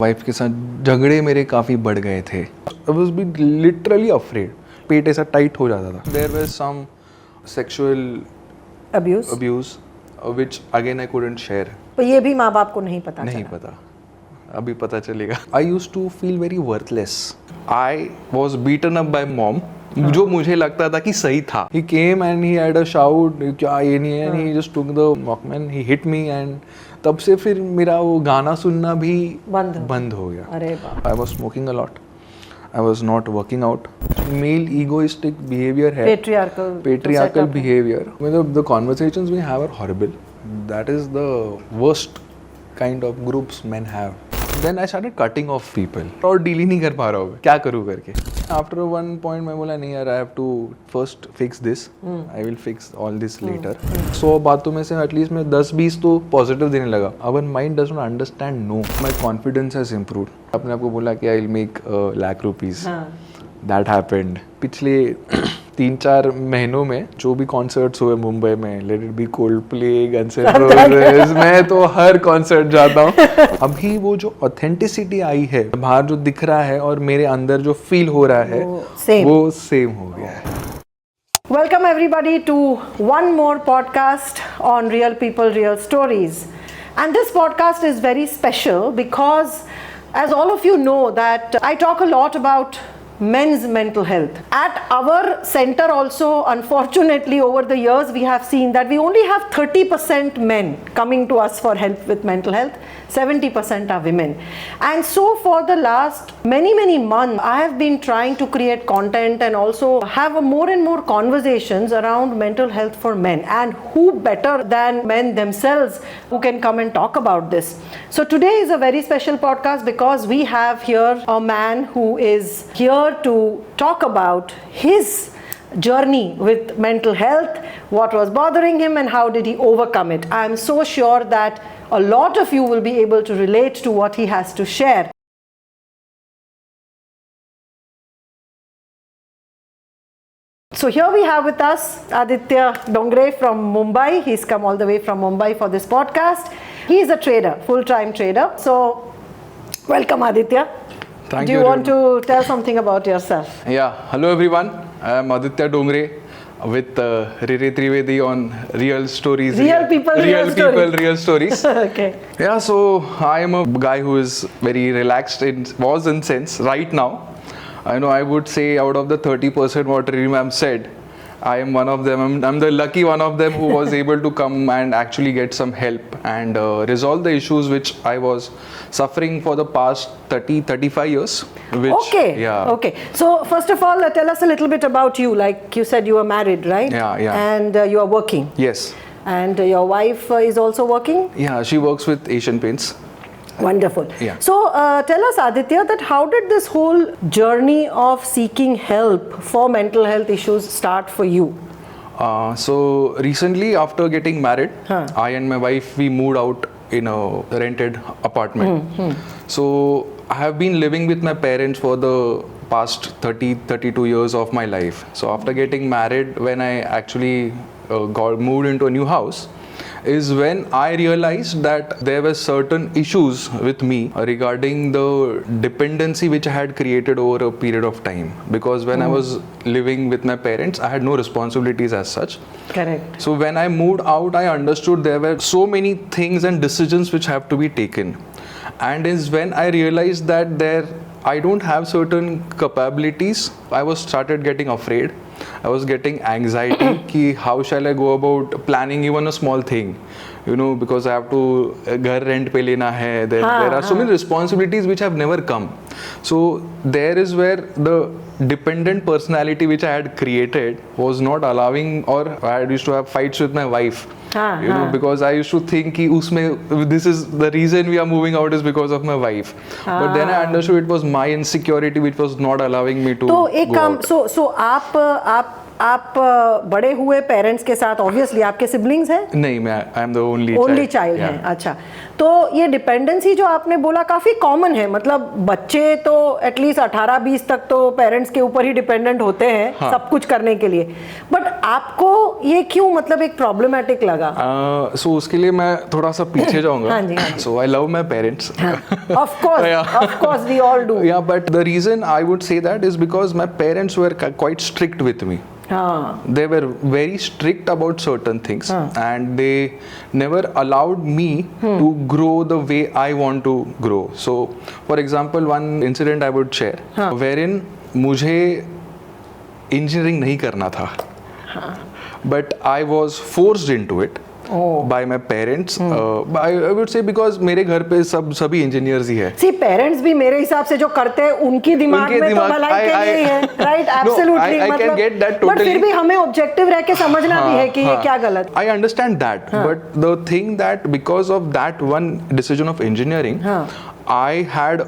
Wife के साथ झगड़े मेरे काफ़ी बढ़ गए थे. I was being literally afraid. पेट ऐसा टाइट हो जाता था. There was some sexual abuse which again I couldn't share. तो ये भी माँ बाप को नहीं पता नहीं चला. पता, अभी पता चलेगा. I used to feel very worthless. I was beaten up by mom. जो मुझे लगता था कि सही था. He came and he had a shout, क्या ये नहीं है, and he just took the Walkman, he hit me and तब से फिर मेरा वो गाना सुनना भी बंद हो गया. अरे बाप. I was smoking a lot. I was not working out. Male egoistic behavior है. Patriarchal behavior. मतलब the conversations we have are horrible. That is the worst kind of groups men have. Then I started cutting off people. और deal ही नहीं कर पा रहा हूँ, क्या करूँ करके. After one point मैं बोला नहीं यार, I have to first fix this. I will fix all this later. 100 बातों में से एटलीस्ट मैं 10-20 तो पॉजिटिव देने लगा. Our mind does not understand no. My confidence has improved. अपने आप को बोला कि I will make ₹1,00,000. That happened. पिछले 3-4 महीनों में जो भी कॉन्सर्ट्स हुए मुंबई में, let it be Coldplay, Guns and Roses, मैं तो हर कॉन्सर्ट जाता हूँ. अभी वो जो ऑथेंटिसिटी आई है, बाहर जो दिख रहा है और मेरे अंदर जो फील हो रहा है वो सेम हो गया है. Welcome everybody to one more podcast on Real People, Real Stories. And this podcast is very special because, as all of you know, that I talk a lot about men's mental health. At our center also, unfortunately, over the years we have seen that we only have 30% men coming to us for help with mental health, 70% are women. And so for the last many months, I have been trying to create content and also have more and more conversations around mental health for men. And who better than men themselves who can come and talk about this. So today is a very special podcast because we have here a man who is here to talk about his journey with mental health, what was bothering him and how did he overcome it. I am so sure that a lot of you will be able to relate to what he has to share. So here we have with us Aditya Dongre from Mumbai. He's come all the way from Mumbai for this podcast. He is a trader, full-time trader. So welcome Aditya. Thank Do you want to tell something about yourself? Yeah, hello everyone. I am Aditya Dongre with Riri Trivedi on Real Stories. Real People, Real Stories. Okay. Yeah, so I am a guy who is very relaxed was in sense right now. I know I would say out of the 30% what Riri ma'am said, I am one of them. I'm the lucky one of them who was able to come and actually get some help and resolve the issues which I was suffering for the past 30-35 years. Okay. Yeah. Okay. So first of all, tell us a little bit about you. Like you said, you are married, right? Yeah. And you are working. Yes. And your wife is also working? Yeah, she works with Asian Paints. Wonderful. Yeah. So tell us, Aditya, that how did this whole journey of seeking help for mental health issues start for you? So recently, after getting married, I and my wife, we moved out in a rented apartment. So I have been living with my parents for the past 32 years of my life. So after getting married, when I actually moved into a new house, is when I realized that there were certain issues with me regarding the dependency which I had created over a period of time. Because when I was living with my parents, I had no responsibilities as such. Correct. So when I moved out, I understood there were so many things and decisions which have to be taken. And is when I realized that I don't have certain capabilities, I was started getting afraid. I was getting anxiety ki how shall I go about planning even a small thing, because I have to ghar rent pe lena hai. There are so many responsibilities which have never come. So there is where the dependent personality which I had created was not allowing, or I used to have fights with my wife. Because I used to think ki this is the reason we are moving out is because of my wife. But then I understood it was my insecurity which was not allowing me to तो एक go काम out. so आप आप बड़े हुए parents के साथ, obviously आपके सिबलिंग्स हैं? नहीं, मैं I am the only child हैं। अच्छा, तो ये डिपेंडेंसी जो आपने बोला काफी कॉमन है, मतलब बच्चे तो एटलीस्ट 18-20 तक तो पेरेंट्स के ऊपर ही डिपेंडेंट होते हैं, हाँ, सब कुछ करने के लिए, बट आपको ये क्यों मतलब एक प्रॉब्लमेटिक लगा? सो उसके लिए मैं थोड़ा सा पीछे जाऊंगा। हाँ जी, हाँ जी। So I love my parents, of course we all do, या but the reason I would say that is because my parents were quite strict with me. They were very strict about certain things, and they never allowed me to grow the way I want to grow. So, for example, one incident I would share, wherein मुझे engineering नहीं करना था, but I was forced into it. by my parents. I would say because मेरे घर पे सभी engineers ही है. See, parents भी मेरे हिसाब से जो करते हैं उनकी दिमाग में तो भलाई के लिए ही है, right? Absolutely. I can get that totally. But फिर भी हमें ऑब्जेक्टिव रह के समझना भी है कि ये क्या गलत. I understand that, but the thing that because of that one decision of engineering, I had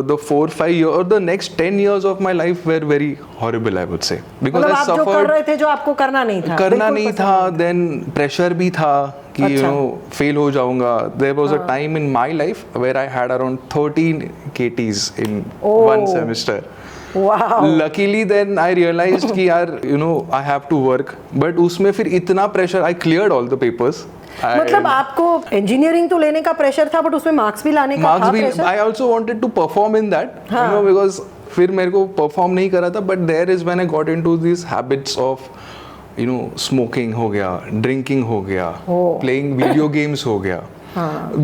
the 4-5 years or the next 10 years of my life were very horrible, I would say, because I suffered. जो कर रहे थे जो आपको करना नहीं था, then pressure भी था कि you know fail हो जाऊंगा. There was a time in my life where I had around 13 KTs in one semester. Wow. Luckily then I realized कि यार you know I have to work, but उसमें फिर इतना pressure, I cleared all the papers. मतलब आपको engineering तो लेने का प्रेशर था, बट उसमें मार्क्स भी लाने का था pressure. I also wanted to perform in that, you know, because फिर मेरे को परफॉर्म नहीं करा था, but there is when I got into these habits of you know smoking हो गया, drinking हो गया, playing video games हो गया.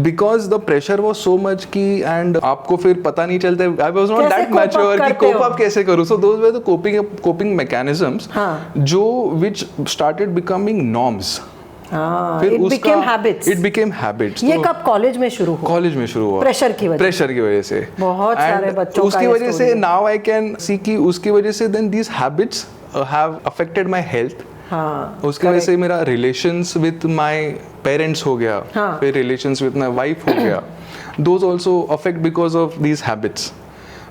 Because the pressure was so much कि and आपको फिर पता नहीं चलता. I was not that mature कि cope up कैसे करूँ. So those were the coping mechanisms जो which started becoming norms. It became habits. It became habits. ये कब कॉलेज में शुरू हुआ? कॉलेज में शुरू हुआ. प्रेशर की वजह से. बहुत सारे बच्चों का उसकी वजह से now I can see कि उसकी वजह से then these habits have affected my health. उसकी वजह से मेरा relations with my parents हो गया, फिर relations with my wife हो गया. Those also affect because of these habits.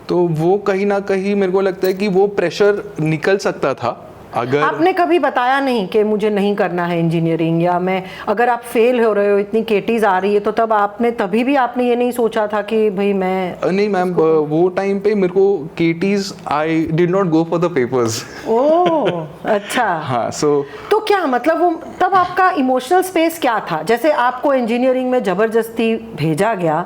तो वो कहीं ना कहीं मेरे को लगता है कि वो प्रेशर निकल सकता था अगर आपने कभी बताया नहीं कि मुझे नहीं करना है इंजीनियरिंग, या मैं अगर आप फेल हो रहे हो, इतनी केटीज आ रही है, तो तब तभी भी आपने ये नहीं सोचा था कि भाई मैं नहीं मैम, वो टाइम पे मेरे को KTs I did not go for the papers. Oh अच्छा. हाँ, सो तो क्या मतलब वो तब आपका इमोशनल स्पेस क्या था? जैसे आपको इंजीनियरिंग में जबरदस्ती भेजा गया,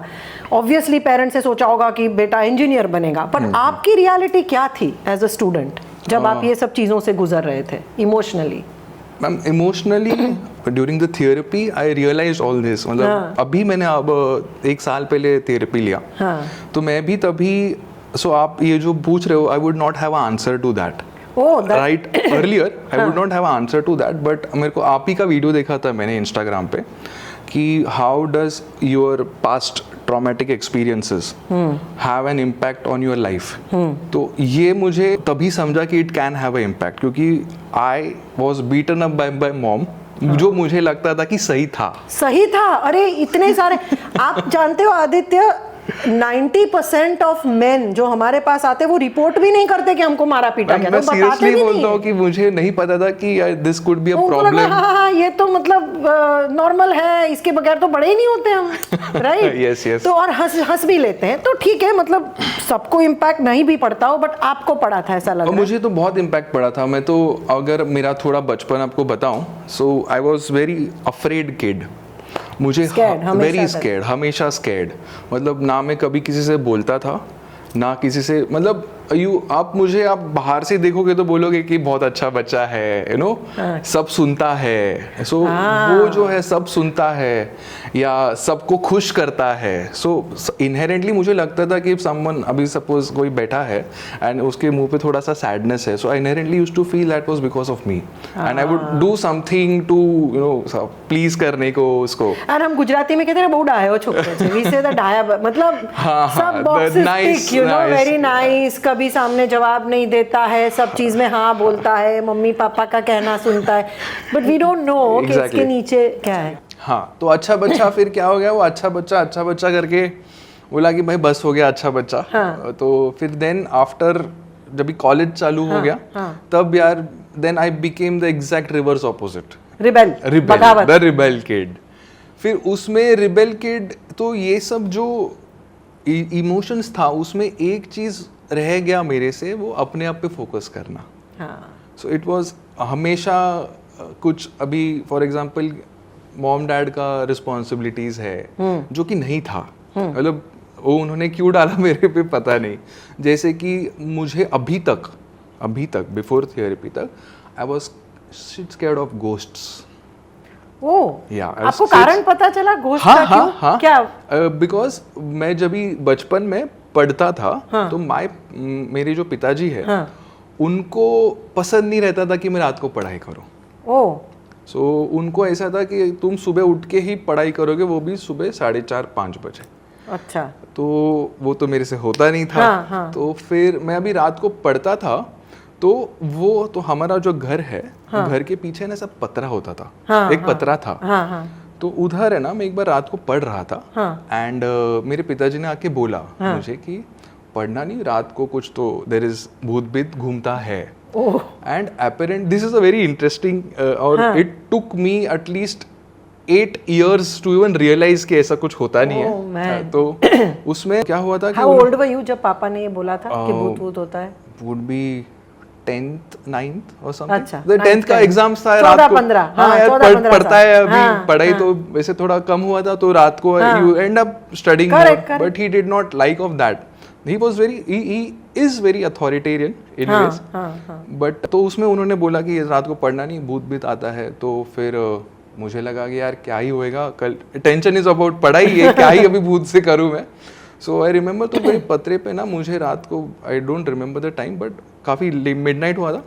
ऑब्वियसली पेरेंट्स ने सोचा होगा कि बेटा इंजीनियर बनेगा, पर आपकी रियलिटी क्या थी एज अ स्टूडेंट जब आप ये सब चीज़ों से गुजर रहे थे emotionally? Ma'am emotionally during the therapy I realise all this. मतलब अभी मैंने अब 1 साल पहले थेरेपी लिया, तो मैं भी तभी आप ये जो पूछ रहे हो, I would not have answer to that. Right, earlier I would not have answer to that, but मेरे को आप ही का वीडियो देखा था मैंने इंस्टाग्राम पे कि how does your past traumatic experiences have an impact on your life. तो ये मुझे तभी समझा कि it can have a impact, क्योंकि I was beaten up by mom, जो मुझे लगता था कि सही था. अरे इतने सारे आप जानते हो आदित्य, 90% ऑफ मेन जो हमारे पास आते वो रिपोर्ट भी नहीं करते कि हमको मारा पीटा गया. मैं सीरियसली बोलता हूँ कि मुझे नहीं पता था कि this could be a problem. हाँ, ये तो मतलब नॉर्मल है, इसके बगैर तो बड़े ही नहीं होते हम, राइट? यस. तो और हंस भी लेते हैं, तो ठीक है, मतलब सबको इम्पैक्ट नहीं भी पड़ता हो, बट आपको पड़ा था ऐसा लग रहा है. मुझे तो बहुत इम्पैक्ट पड़ा था. मैं तो अगर मेरा थोड़ा बचपन आपको बताऊं, so I was very afraid kid. मुझे वेरी स्कैर्ड, हमेशा स्कैर्ड. मतलब ना मैं कभी किसी से बोलता था, ना किसी से, मतलब आप बाहर से देखोगे तो बोलोगे कि बहुत अच्छा बच्चा है, यू नो, सब सुनता है. सो वो जो है सब सुनता है या सबको खुश करता है. सो इनहेरेंटली मुझे लगता था कि समवन, अभी सपोज कोई बैठा है एंड उसके मुंह पे थोड़ा सा सैडनेस है, so I inherently used to feel that was because of me, and I would do something to you know please करने को उसको. और हम गुजराती में कहते हैं बहुत डायो छोकरो छे, वी से द डाया, मतलब सब boxes tick, you know, very nice, कभी सामने जवाब नहीं देता है, सब चीज में हाँ बोलता है, मम्मी पापा का कहना सुनता है, बट वी डोंट नो कि इसके नीचे क्या है. हाँ, तो अच्छा बच्चा फिर क्या हो गया, वो अच्छा बच्चा करके बोला कि भाई बस हो गया अच्छा बच्चा. तो फिर देन आफ्टर जब कॉलेज चालू हो गया तब यार then I became the exact reverse opposite, rebel, the rebel kid. फिर उसमें रिबेल किड तो ये सब जो इमोशंस था उसमें एक चीज रह गया मेरे से, वो अपने आप पे फोकस करना। सो इट वाज हमेशा कुछ, अभी फॉर एग्जांपल मॉम डैड का रिस्पॉन्सिबिलिटीज है जो कि नहीं था, मतलब वो उन्होंने क्यों डाला मेरे पे पता नहीं। जैसे कि मुझे अभी तक बिफोर थेरेपी तक I was scared of ghosts. आपको कारण पता चला घोस्ट का? क्यों? क्या? बिकॉज मैं जब भी बचपन में पढ़ता था तो मेरे जो पिताजी है उनको पसंद नहीं रहता था कि मैं रात को पढ़ाई करूं। सो उनको ऐसा था कि तुम सुबह उठ के ही पढ़ाई करोगे, वो भी सुबह 4:30-5 बजे। अच्छा। तो वो तो मेरे से होता नहीं था। तो फिर मैं अभी रात को पढ़ता था तो वो तो हमारा जो घर है घर के पीछे ना सब पतरा होता था, एक पतरा था। तो उधर है ना, मैं एक बार रात को पढ़ रहा था एंड मेरे पिताजी ने आके बोला मुझे कि पढ़ना नहीं, रात को कुछ तो देयर इज भूत बीत घूमता है। And apparent this is a very interesting, और it took me at least 8 years to even realise कि ऐसा कुछ होता नहीं है। तो उसमें क्या हुआ था कि How old were you जब पापा ने ये बोला था कि भूत होता है? Would be 10th 9th or something। अच्छा, 10th का एग्जाम्स था, रात को 14-15। हाँ यार पढ़ता है अभी, पढ़ाई तो वैसे थोड़ा कम हुआ था, तो रात को you end up studying more, but he did not like of that। he is very authoritarian anyways। but तो उसमें उन्होंने बोला कि रात को पढ़ना नहीं, भूत भीत आता है। तो फिर मुझे लगा कि यार क्या ही होएगा, कल टेंशन इज अबाउट पढ़ाई है, क्या ही अभी भूत से करूँ मैं। सो आई रिमेंबर, तो मेरे पतरे पे ना मुझे रात को, I don't remember the time but काफ़ी मिडनाइट हुआ था,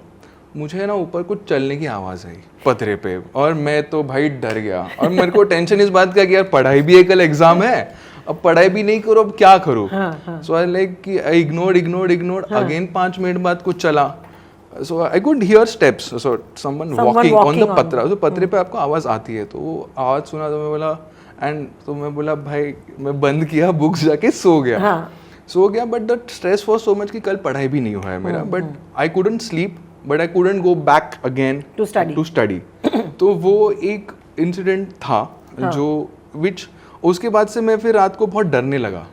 मुझे ना ऊपर कुछ चलने की आवाज़ आई पतरे पे, और मैं तो भाई डर गया। और मेरे को टेंशन इस बात का कि यार पढ़ाई भी है, कल एग्जाम है, अब पढ़ाई भी नहीं करो, अब क्या करूँ। सो आई लाइक कि आई इग्नोर्ड अगेन 5 मिनट बाद कुछ चला। So I could hear steps, so someone walking on the पतरा। तो पतरे पे आपको आवाज़ आती है, तो वो आवाज़ सुना तो मैं बोला तो मैं बोला भाई, मैं बंद किया, बुक्स जाके सो गया। But the stress was so much कि कल पढ़ाई भी नहीं हुआ है मेरा, but I couldn't sleep, but I couldn't go back again to study. तो वो एक इंसिडेंट था जो विच उसके बाद से मैं फिर रात को बहुत डरने लगा।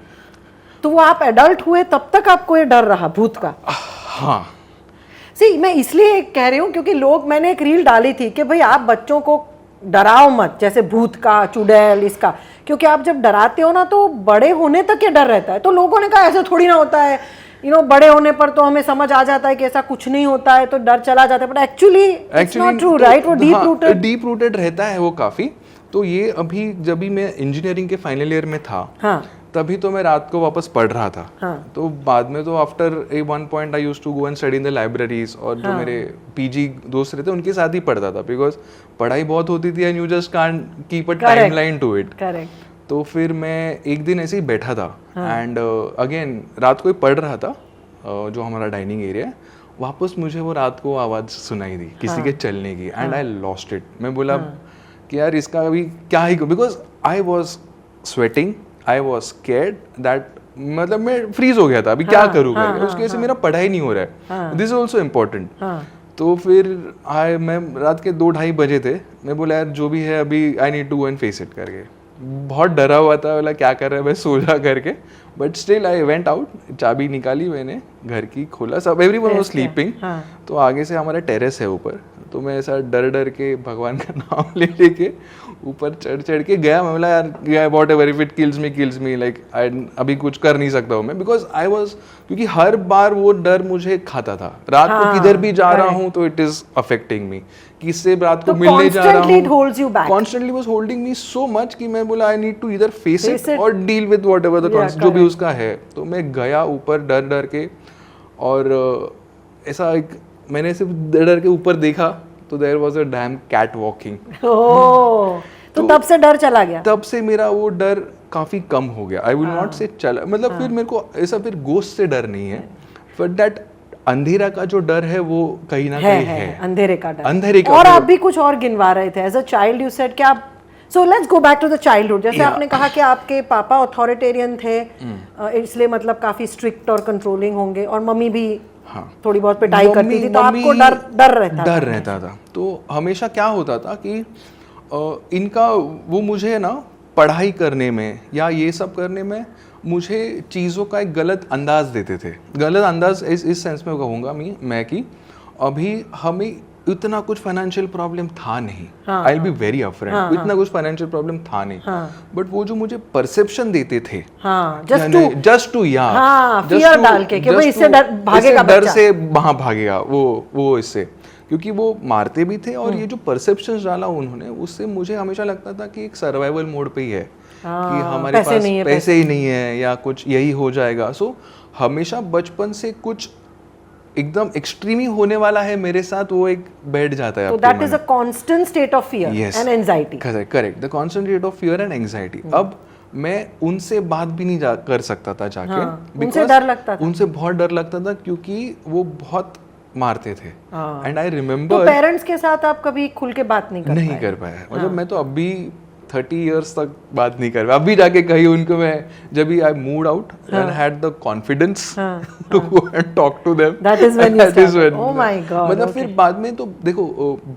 तो वो आप एडल्ट हुए तब तक आपको ये डर रहा भूत का? हाँ। मैं इसलिए कह रही हूँ क्योंकि मैंने एक रील डाली थी कि भाई आप बच्चों को डराओ मत, जैसे भूत का, चुड़ैल, इसका, क्योंकि आप जब डराते हो ना तो बड़े होने तक ये डर रहता है। तो लोगों ने कहा ऐसा थोड़ी ना होता है, बड़े होने पर तो हमें समझ आ जाता है कि ऐसा कुछ नहीं होता है, तो डर चला जाता है, but actually it's not true, right? वो डीप रूटेड रहता है वो काफी। तो ये अभी जब भी मैं इंजीनियरिंग के फाइनल ईयर में था, तभी तो मैं रात को वापस पढ़ रहा था। तो बाद में तो after a one point I used to go and study in the libraries, और जो मेरे पीजी दोस्त रहते उनके साथ ही पढ़ता था, बिकॉज पढ़ाई बहुत होती थी and you just can't keep a timeline to it. तो फिर मैं एक दिन ऐसे ही बैठा था एंड अगेन रात को ही पढ़ रहा था, जो हमारा डाइनिंग एरिया है, वापस मुझे वो रात को आवाज़ सुनाई दी किसी के चलने की, एंड आई लॉस्ट इट। मैं बोला कि यार इसका अभी क्या ही, because I was sweating, I was scared that, मतलब मैं फ्रीज हो गया था, अभी क्या करूँ करके। उसकी वजह से मेरा पढ़ाई नहीं हो रहा है, दिस इज ऑल्सो इम्पोर्टेंट। तो फिर मैं रात के 2-2:30 बजे थे, मैं बोला यार जो भी है अभी I need to go and face it करके। बहुत डरा हुआ था, बोला क्या कर रहा है भाई, सो जा करके, but still I went out, चाबी निकाली मैंने, घर की खोला, सब एवरीवन वाज स्लीपिंग। तो आगे से हमारा टेरेस है ऊपर, तो मैं ऐसा डर के भगवान का नाम लेके ऊपर चढ़ के गया। मैं बोला यार what ever, if it kills me like अभी कुछ कर नहीं सकता हूँ मैं, बिकॉज आई वॉज, क्योंकि हर बार वो डर मुझे खाता था। रात को किधर भी जा रहा हूँ तो इट इज अफेक्टिंग मी, किससे रात को मिलने जा रहा हूँ, constantly was holding me so much कि मैं बोला आई नीड टू इधर फेस इट और deal with what ever the जो भी उसका है। तो मैं गया ऊपर डर के, और ऐसा एक मैंने सिर्फ डर के ऊपर देखा तो there was a damn cat walking. तो तब से डर चला गया? तब से मेरा वो डर काफी कम हो गया। आई विल नॉट से चला, मतलब फिर मेरे को ऐसा फिर गोस्ट से डर नहीं है, बट दैट अंधेरा का जो डर है वो कहीं ना कहीं है। अंधेरे का डर। और आप भी कुछ और गिनवा रहे थे, as a child you said कि आप so let's go back to the childhood. जैसे Yeah. आपने कहा कि आपके पापा ऑथोरिटेरियन थे, इसलिए मतलब काफी स्ट्रिक्ट और कंट्रोलिंग होंगे, और मम्मी भी थोड़ी बहुत पिटाई करती थी, तो आपको डर रहता था. तो हमेशा क्या होता था कि इनका वो मुझे ना पढ़ाई करने में या ये सब करने में मुझे चीज़ों का एक गलत अंदाज देते थे. गलत अंदाज इस सेंस में कहूँगा मैं कि अभी हमें इतना कुछ फाइनेंशियल प्रॉब्लम था नहीं. आई विल बी वेरी अपफ्रंट, इतना कुछ फाइनेंशियल प्रॉब्लम था नहीं. बट वो जो मुझे परसेप्शन देते थे, जस्ट टू फियर डाल के कि भाई इससे भागेगा बच्चा, डर से वहां भागेगा वो इससे, क्योंकि वो मारते भी थे. और ये जो परसेप्शंस डाला उन्होंने, उससे मुझे हमेशा लगता था कि एक सर्वाइवल मोड पे ही है, कि हमारे पास पैसे ही नहीं है या कुछ यही हो जाएगा. सो हमेशा बचपन से कुछ एकदम एक्सट्रीम ही होने वाला है मेरे साथ, वो एक बैठ जाता है. So that is a constant state of fear and anxiety. Correct. The constant state of fear and anxiety. अब मैं उनसे बात भी नहीं कर सकता था जाके. उनसे डर लगता था. उनसे बहुत डर लगता था, क्योंकि वो बहुत मारते थे. And I remember. तो पेरेंट्स के साथ आप कभी खुल के बात नहीं कर पाए? मतलब मैं तो अभी 30 years तक बात नहीं कर पाया. अभी जाके कही उनको, मैं जब भी I moved out and had the confidence to go and talk to them, that is when oh my God. मतलब फिर बाद में तो देखो,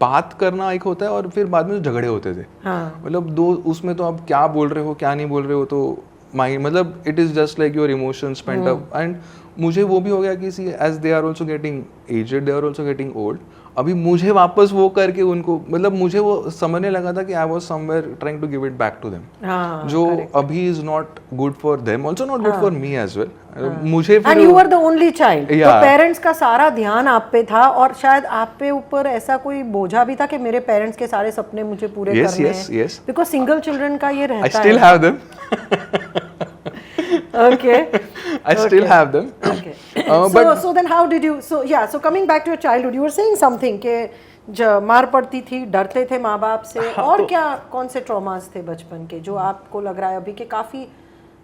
बात करना एक होता है और फिर बाद में तो झगड़े होते थे. मतलब दो उसमें तो आप क्या बोल रहे हो क्या नहीं बोल रहे हो, तो माइंड मतलब it is just like your emotions pent up. And मुझे वो भी हो गया कि see as they are also getting aged, they are also getting old. अभी मुझे वापस वो करके उनको, मतलब मुझे वो समझने लगा था कि I was somewhere trying to give it back to them, जो अभी is not good for them, also not good for me as well. मुझे फिर, and you were the only child, तो पेरेंट्स का सारा ध्यान आप पे था, और शायद आप पे ऊपर ऐसा कोई बोझा भी था कि मेरे पेरेंट्स के सारे सपने मुझे पूरे करने हैं, बिकॉज़ सिंगल चिल्ड्रन का ये रहता है. I still have them. Okay. I still have them. Okay. So then how did you? So coming back to your childhood, you were saying something कि जब मार पड़ती थी, डरते थे माँ बाप से, और क्या कौन से ट्रॉमास थे बचपन के जो आपको लग रहा है अभी के काफी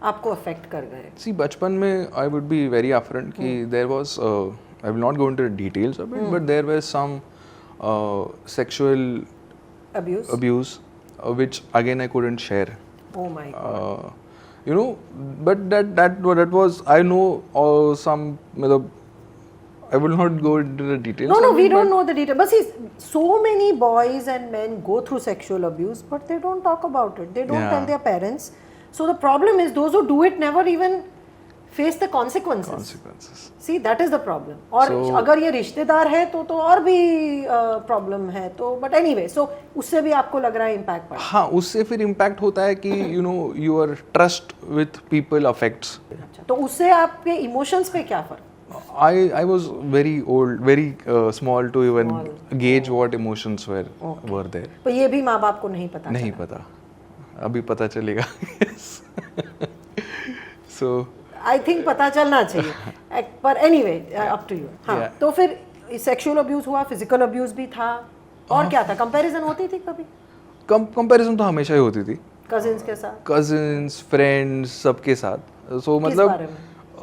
आपको अफेक्ट कर गए? See, बचपन में I would be very upfront कि there was I will not go into the details of it, but there was some sexual abuse which again I couldn't share. Oh my God. You know, but that was, I know some, I will not go into the details. No, we don't know the details. But see, so many boys and men go through sexual abuse, but they don't talk about it. They don't tell their parents. So the problem is those who do it never even face the consequences. See, that is the problem. और अगर ये रिश्तेदार है तो और भी problem है. तो बट एनीवे, सो उससे भी आपको लग रहा है इम्पैक्ट पड़ा? हाँ, उससे फिर इम्पैक्ट होता है कि you know your trust with people affects. अच्छा, तो उससे आपके इमोशंस पे क्या फर्क? I was very old, very small to even gauge what emotions were there. तो ये भी माँ बाप को नहीं पता? अभी पता चलेगा. So आई थिंक पता चलना चाहिए, पर एनीवे अप टू यू. हाँ, तो फिर सेक्सुअल अब्यूज हुआ, फिजिकल अब्यूज भी था, और क्या था? कंपैरिजन होती थी कभी? कंपैरिजन तो हमेशा ही होती थी, कजिन्स के साथ, कजिन्स, फ्रेंड्स, सबके साथ. सो मतलब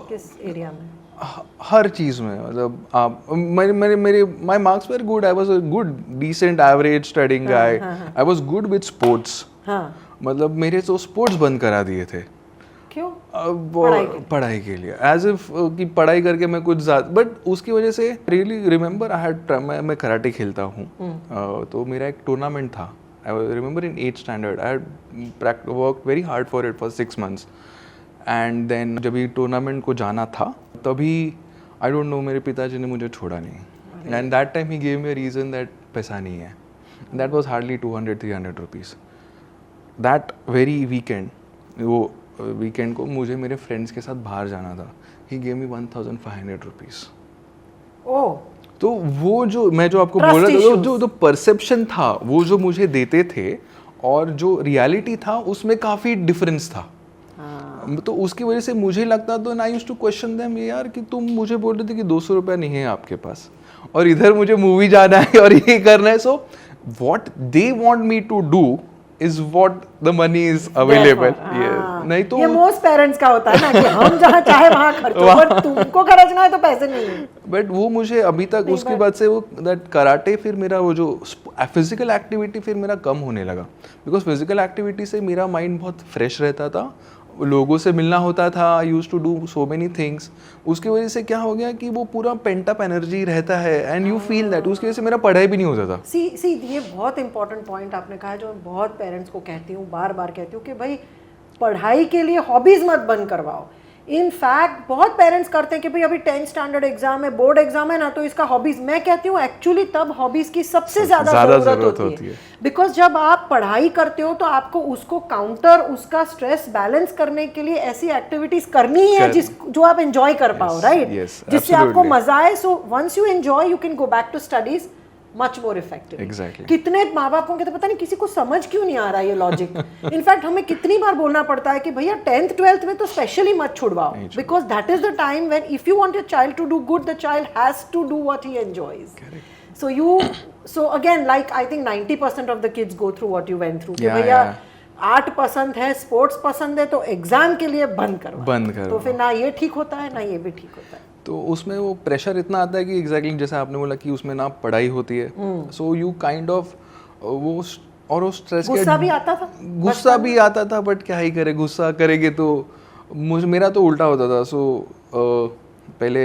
किस एरिया में? हर चीज में. मतलब आप मेरे my marks were good, I was a good decent average studying guy, I was good with sports. मतलब मेरे तो स्पोर्ट्स बंद करा दिए थे. क्यों? पढ़ाई के लिए, एज इफ कि पढ़ाई करके मैं कुछ ज्यादा, बट उसकी वजह से रियली रिमेम्बर आई हैड, मैं कराटे खेलता हूँ. तो मेरा एक टूर्नामेंट था. I remember in 8th standard I had work very hard for it for 6 months. And then जब ये टूर्नामेंट को जाना था, तभी आई डोंट नो मेरे पिताजी ने मुझे छोड़ा नहीं. And that time he gave me a reason that पैसा नहीं है. That was hardly 200-300 rupees. That very weekend, वो वीकेंड को मुझे मेरे फ्रेंड्स के साथ बाहर जाना था. ही गेव मी 1500 रुपीज़. ओह, तो वो जो मैं जो आपको बोल रहा था, जो परसेप्शन था, वो जो मुझे देते थे और जो रियलिटी था, उसमें काफ़ी डिफरेंस था. तो उसकी वजह से मुझे लगता, तो I used to question them, यार कि तुम मुझे बोल रहे थे कि 200 रुपया नहीं है आपके पास, और इधर मुझे मूवी जाना है और ये करना है. So what they want me to do is what the money is available. नहीं तो ये most parents का होता है ना कि हम जहाँ चाहे वहाँ खर्चो, but तुमको खर्चना है तो पैसे नहीं है. बट वो मुझे अभी तक उसके बाद से वो दैट कराटे फिर मेरा वो जो फिजिकल एक्टिविटी फिर मेरा कम होने लगा, बिकॉज फिजिकल एक्टिविटी से मेरा माइंड बहुत फ्रेश रहता था, लोगों से मिलना होता था, I use to do so many things. उसकी वजह से क्या हो गया कि वो पूरा पेंट अप एनर्जी रहता है एंड यू फील दैट, उसकी वजह से मेरा पढ़ाई भी नहीं होता था. सी ये बहुत इंपॉर्टेंट पॉइंट आपने कहा, जो बहुत पेरेंट्स को कहती हूँ, बार बार कहती हूँ कि भाई पढ़ाई के लिए हॉबीज मत बंद करवाओ. इनफैक्ट बहुत पेरेंट्स करते हैं कि भाई अभी 10th स्टैंडर्ड एग्जाम है, बोर्ड एग्जाम है ना, तो इसका हॉबीज. मैं कहती हूँ एक्चुअली तब हॉबीज की सबसे ज्यादा जरूरत होती है. बिकॉज जब आप पढ़ाई करते हो तो आपको उसको काउंटर, उसका स्ट्रेस बैलेंस करने के लिए ऐसी एक्टिविटीज करनी है जो आप एंजॉय कर पाओ, राइट, जिससे आपको मजा आए. So once you enjoy you can go back to studies much more effective. कितने माँ बाप होंगे तो पता नहीं किसी को समझ क्यों नहीं आ रहा ये लॉजिक. इनफैक्ट हमें कितनी बार बोलना पड़ता है कि भैया 10th 12th में तो स्पेशली मत छुड़वाओ, because that is the time when if you want your child to do good, the child has to do what he enjoys. So again, like I think 90% of the kids go through what you went through. कि भैया art पसंद है, sports पसंद है, तो exam के लिए बंद करो. तो फिर ना ये ठीक होता है ना ये भी ठीक होता है. तो उसमें वो प्रेशर इतना आता है कि एग्जैक्टली जैसे आपने बोला कि उसमें ना पढ़ाई होती है, सो यू काइंड ऑफ वो, और वो स्ट्रेस, गुस्सा भी आता था, बट क्या ही करे, गुस्सा करेंगे तो मेरा तो उल्टा होता था. सो पहले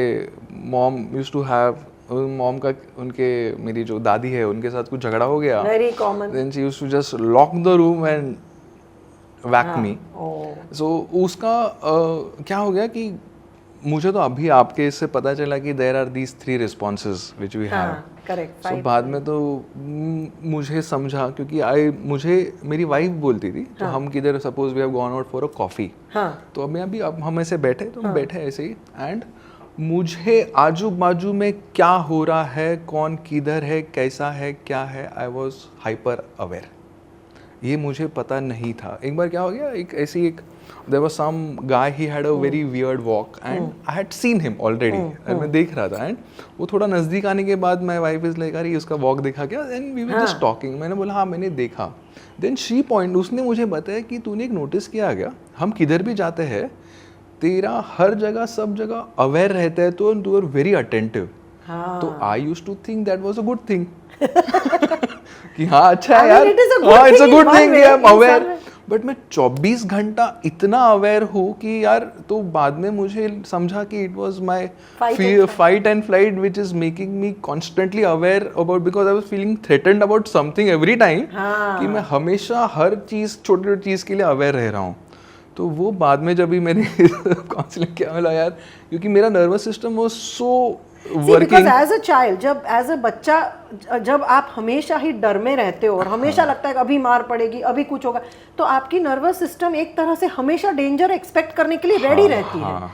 mom used to have, mom का उनके, मेरी जो दादी है उनके साथ कुछ झगड़ा हो गया, very common, then she used to just lock the room and whack me. So उसका क्या हो गया कि मुझे तो अभी आपके इससे पता चला कि there are these 3 responses which we have. Correct. So बाद में तो मुझे समझा, क्योंकि मुझे मेरी वाइफ बोलती थी, तो हम किधर suppose we have gone out for a coffee, तो अभी अब हम ऐसे बैठे, तो हम बैठे ऐसे ही, एंड मुझे आजू बाजू में क्या हो रहा है, कौन किधर है, कैसा है, क्या है, आई वॉज हाइपर अवेयर. ये मुझे पता नहीं था. एक बार क्या हो गया, there was some guy, he had a very weird walk and I had seen him already, and मैं देख रहा था, and वो थोड़ा नज़दीक आने के बाद my wife is like, अरे उसका walk देखा क्या, and we were just talking. मैंने बोला हाँ मैंने देखा. then she point, उसने मुझे बताया कि तूने एक नोटिस किया क्या, हम किधर भी जाते हैं तेरा हर जगह सब जगह अवेयर रहता है, तो you are very attentive. तो I used to think that was a good thing. कि हाँ अच्छा है यार, हाँ it's a good thing, I am aware. But मैं 24 घंटा इतना अवेयर हूँ कि यार, तो बाद में मुझे समझा कि it was my fight and flight which is making me constantly aware about, because I was feeling threatened about something every time, कि मैं हमेशा हर चीज़, छोटी छोटी चीज़ के लिए अवेयर रह रहा हूँ. तो वो बाद में जब भी मैंने काउंसलिंग किया, मिला यार, क्योंकि मेरा नर्वस सिस्टम वो so working. As a child, जब एज अ बच्चा, जब आप हमेशा ही डर में रहते हो और हमेशा लगता है कि अभी मार पड़ेगी, अभी कुछ होगा, तो आपकी नर्वस सिस्टम एक तरह से हमेशा डेंजर एक्सपेक्ट करने के लिए रेडी रहती है.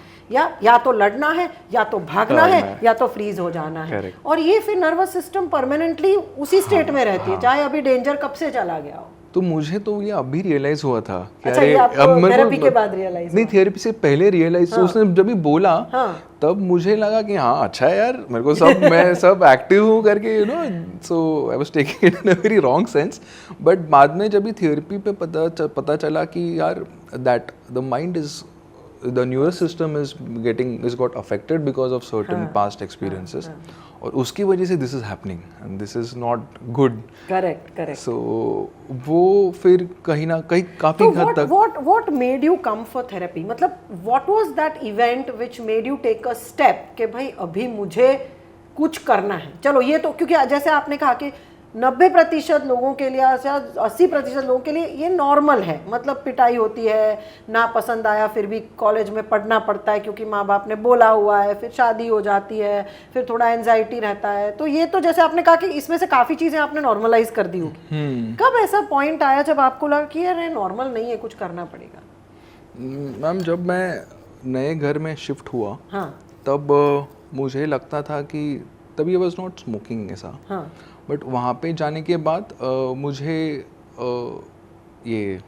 या तो लड़ना है, या तो भागना है, या तो फ्रीज हो जाना है. और ये फिर नर्वस सिस्टम परमानेंटली उसी स्टेट में रहती है, चाहे अभी डेंजर कब से चला गया हो. तो मुझे तो ये अभी रियलाइज हुआ था. अच्छा, ये आपको थेरेपी के बाद रियलाइज? नहीं, थेरेपी से पहले रियलाइज. तो उसने जब भी बोला, तब मुझे लगा कि हाँ अच्छा है यार, मेरे को सब मैं सब एक्टिव हूँ करके, you know. So I was taking it in a very wrong sense. But बाद में जब भी थेरेपी पे पता चला कि यार that the mind is, the nervous system is got affected because of certain past experiences, और उसकी वजह से this is happening and this is not good. Correct. So वो फिर कहीं ना कहीं काफी हद तक. What made you come for therapy? मतलब what was that event which made you take a step कि भाई अभी मुझे कुछ करना है. चलो ये तो, क्योंकि जैसे आपने कहा कि 90% लोगों के लिए, 80% लोगों के लिए ये नॉर्मल है. मतलब पिटाई होती है, ना पसंद आया फिर भी कॉलेज में पढ़ना पड़ता है क्योंकि माँ बाप ने बोला हुआ है, फिर शादी हो जाती है, फिर थोड़ा एंजाइटी रहता है. तो ये तो जैसे आपने कहा कि इसमें से काफ़ी चीज़ें आपने नॉर्मलाइज कर दी होगी. कब ऐसा पॉइंट आया जब आपको लगा कि यार नॉर्मल नहीं है, कुछ करना पड़ेगा? मैम, जब मैं नए घर में शिफ्ट हुआ, तब मुझे लगता था कि तभी आई वाज नॉट स्मोकिंग ऐसा. बट वहाँ पे जाने के बाद मुझे ये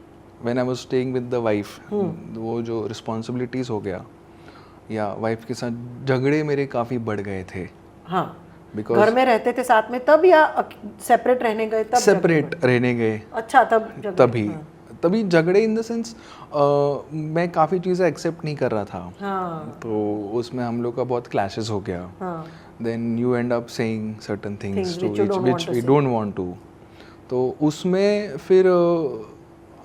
when I was staying with the wife, वो जो रिस्पॉन्सिबिलिटीज़ हो गया, या वाइफ के साथ झगड़े मेरे काफ़ी बढ़ गए थे. बिकॉज घर में रहते थे साथ में तब या सेपरेट रहने गए तब? सेपरेट रहने गए। अच्छा, तभी झगड़े इन द सेंस मैं काफ़ी चीज़ें एक्सेप्ट नहीं कर रहा था। तो उसमें हम लोग का बहुत क्लैशेस हो गया। Then you end up saying certain things to which we don't want to. तो उसमें फिर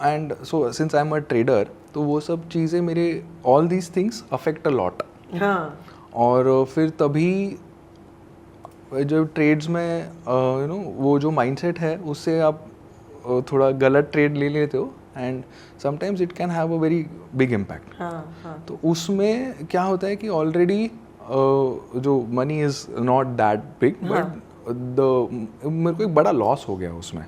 and so since I am a trader, तो वो सब चीज़ें मेरे all these things affect a lot. और फिर तभी जो ट्रेड्स में यू नो वो जो माइंडसेट है उससे आप थोड़ा गलत ट्रेड ले लेते हो and sometimes it can have a very big impact. तो उसमें क्या होता है कि ऑलरेडी जो money is not that big, but मेरे को एक बड़ा लॉस हो गया उसमें,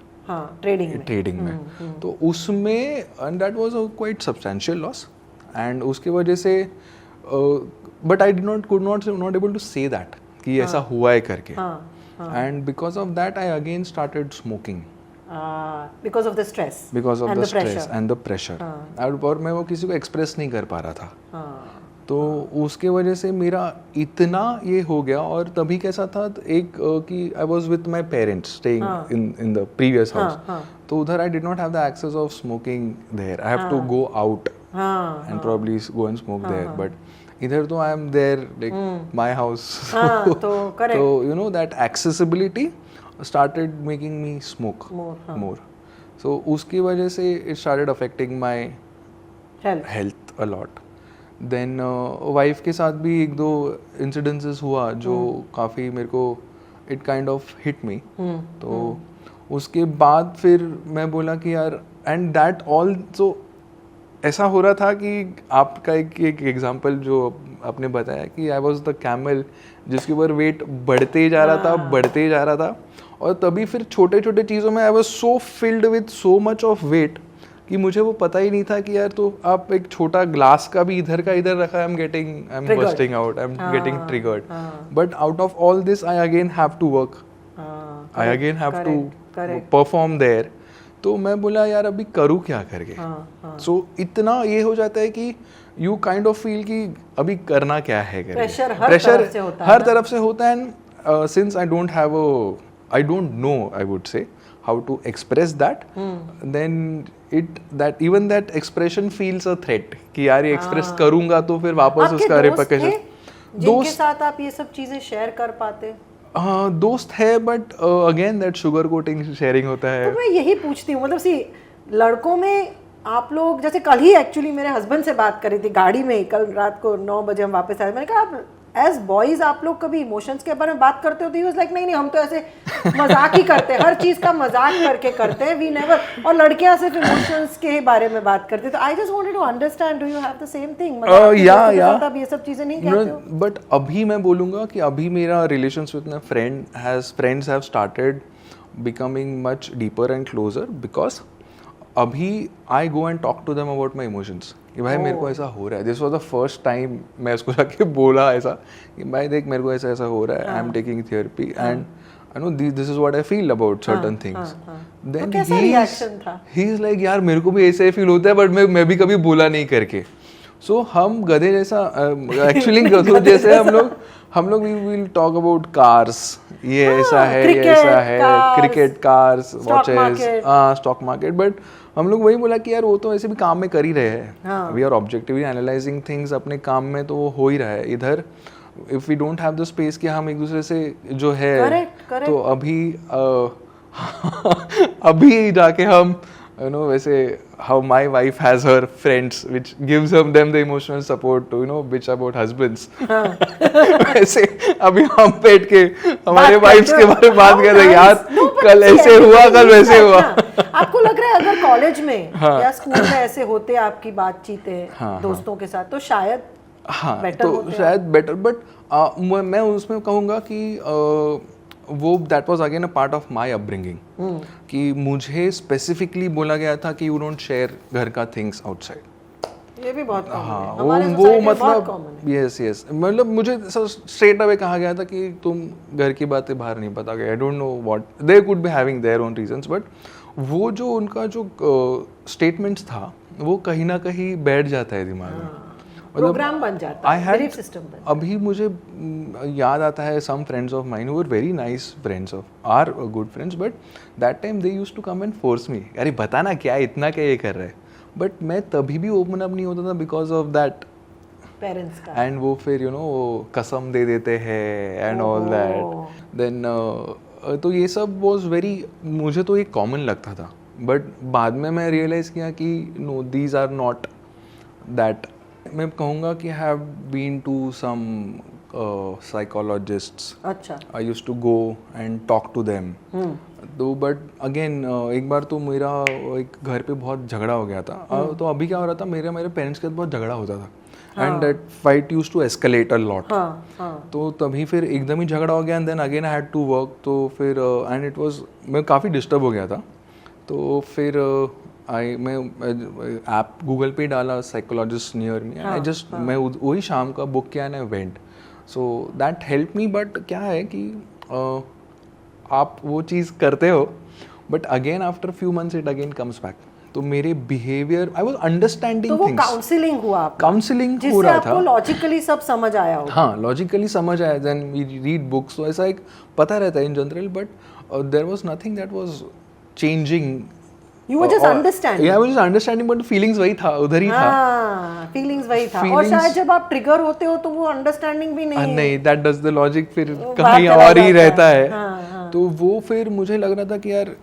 ट्रेडिंग में। तो उसमें and that was a quite substantial loss and उसकी वजह से but I could not able to say that कि ऐसा हुआ है करके। And because of that I again started smoking because of the stress and the pressure और मैं वो किसी को एक्सप्रेस नहीं कर पा रहा था। तो उसके वजह से मेरा इतना ये हो गया। और तभी कैसा था एक कि I was with my parents staying in the previous house, तो उधर I did not have the access of smoking there. I have to go out and probably go and smoke there, but इधर तो I am there like my house. तो you know that accessibility started making me smoke more. So उसकी वजह से it started affecting my health a lot. Then wife के साथ भी एक दो incidences हुआ जो काफ़ी मेरे को it kind of hit me. तो उसके बाद फिर मैं बोला कि यार and that also ऐसा हो रहा था कि आपका एक एग्जांपल जो आपने बताया कि I was the camel जिसके ऊपर वेट बढ़ते जा रहा था और तभी फिर छोटे छोटे चीज़ों में I was so filled with so much of weight कि मुझे वो पता ही नहीं था कि यार तो आप एक छोटा ग्लास का भी इधर रखा, I am busting out, I am getting triggered. But out of all this I again have to work, I again have to perform there. तो मैं बोला यार अभी करूँ क्या करके। सो इतना ये हो जाता है कि यू काइंड ऑफ फील कि अभी करना क्या है करके। प्रेशर हर तरफ से होता है and since I don't know, I would say, how to express that. Then even that expression feels a threat कि यार ये express करूँगा तो फिर वापस उसका repercussion। जिनके साथ आप ये सब चीजें शेयर कर पाते? दोस्त है but again that sugar coating sharing होता है। तो मैं यही पूछती हूँ, मतलब सी लड़कों में आप लोग जैसे कल ही एक्चुअली मेरे हस्बैंड से बात करी थी गाड़ी में, कल रात को 9 बजे हम वापस आए। मैंने कहा आप एज बॉयज आप लोग कभी इमोशंस के बारे में बात करते हो? तो ही वाज लाइक नहीं हम तो ऐसे मजाक ही करते हैं, हर चीज का मजाक करके करते हैं, वी नेवर। और लड़कियां सिर्फ इमोशंस के बारे में बात करती हैं। तो I just wanted to understand, do you have the same thing? या आप ये सब चीजें नहीं कहते हो? बट अभी मैं बोलूंगा कि अभी मेरा relations with my friends have started becoming much deeper and closer because अभी I go and talk to them about my emotions कि भाई मेरे को ऐसा हो रहा है। This was the first time मैं उसको जाके बोला ऐसा कि भाई देख मेरे को ऐसा हो रहा है, I am taking therapy and I know this is what I feel about certain things. Then he is like यार मेरे को भी ऐसे फील होता है बट मैं भी कभी बोला नहीं करके। सो हम गधे जैसा एक्चुअली गधों जैसे हम लोग we will talk about cars, ये ऐसा है, ये ऐसा है, cricket, cars, watches, stock market. But हम लोग वही बोला कि यार वो तो ऐसे भी काम में कर ही रहे हैं, we are objectively analysing things अपने काम में, तो वो हो ही रहा है। इधर if we don't have the space कि हम एक दूसरे से जो है correct. तो अभी जाके हम you know वैसे how my wife has her friends which gives them the emotional support to bitch about husbands वैसे अभी हम बैठ के हमारे वाइफ्स के बारे में बात कर रहे हैं यार कल ऐसे हुआ, कल वैसे हुआ। आपको लग रहा है अगर कॉलेज में या स्कूल में ऐसे होते आपकी बातचीतें दोस्तों के साथ तो शायद तो शायद बेटर। बट मैं उसमें कहूँगा कि वो that was again a part of my upbringing कि मुझे स्पेसिफिकली बोला गया था कि यू डोंट शेयर घर का थिंग्स आउटसाइड। ये भी बहुत वो मतलब यस मतलब मुझे स्ट्रेट अवे कहा गया था कि तुम घर की बातें बाहर नहीं बता गए। आई don't know what they could be having their own reasons, but वो जो उनका जो स्टेटमेंट्स था वो कहीं ना कहीं बैठ जाता है दिमाग में। प्रोग्राम बन जाता है, बिलीफ सिस्टम बन। अभी मुझे याद आता है some friends of mine who were very nice friends of are good friends, but that time they used to come and force me, अरे बताना क्या है, इतना क्या ये कर रहा है, बट मैं तभी भी ओपन अप नहीं होता था बिकॉज ऑफ दैट पेरेंट्स का। एंड वो फिर यू नो कसम दे देते हैं एंड ऑल दैट, देन तो ये सब वाज वेरी, मुझे तो ये कॉमन लगता था, बट बाद में मैं रियलाइज़ किया कि no these are not that. मैं कहूँगा कि have been to some psychologists, अच्छा, I used to go and talk to them, तो बट अगेन एक बार तो मेरा एक घर पे बहुत झगड़ा हो गया था, तो अभी क्या हो रहा था, मेरे पेरेंट्स के साथ बहुत झगड़ा होता था and that fight used to escalate a lot, तो तभी फिर एकदम ही झगड़ा हो गया and then again I had to work, तो फिर एंड इट वाज, मैं काफ़ी डिस्टर्ब हो गया था, तो फिर मैं ऐप गूगल पे डाला psychologist near me, I just मैं वही शाम का बुक किया and I went, so that help me. But क्या है कि आप वो चीज़ करते हो but again after few months it again comes back, तो मेरे behaviour I was understanding things. तो वो काउंसलिंग हुआ आपका? काउंसलिंग हो रहा था, आपको लॉजिकली सब समझ आया होगा। हाँ, लॉजिकली समझ आया, देन वी रीड बुक्स, तो ऐसा एक पता रहता है in general, but there was nothing that was changing. You were just understanding. Yeah, I was just understanding, but feelings वही था, उधर ही था। feelings वही था, और शायद जब आप ट्रिगर होते हो तो वो अंडरस्टैंडिंग भी नहीं, that does the logic फिर कहीं और ही रहता है, तो वो फिर मुझे लग रहा था कि यार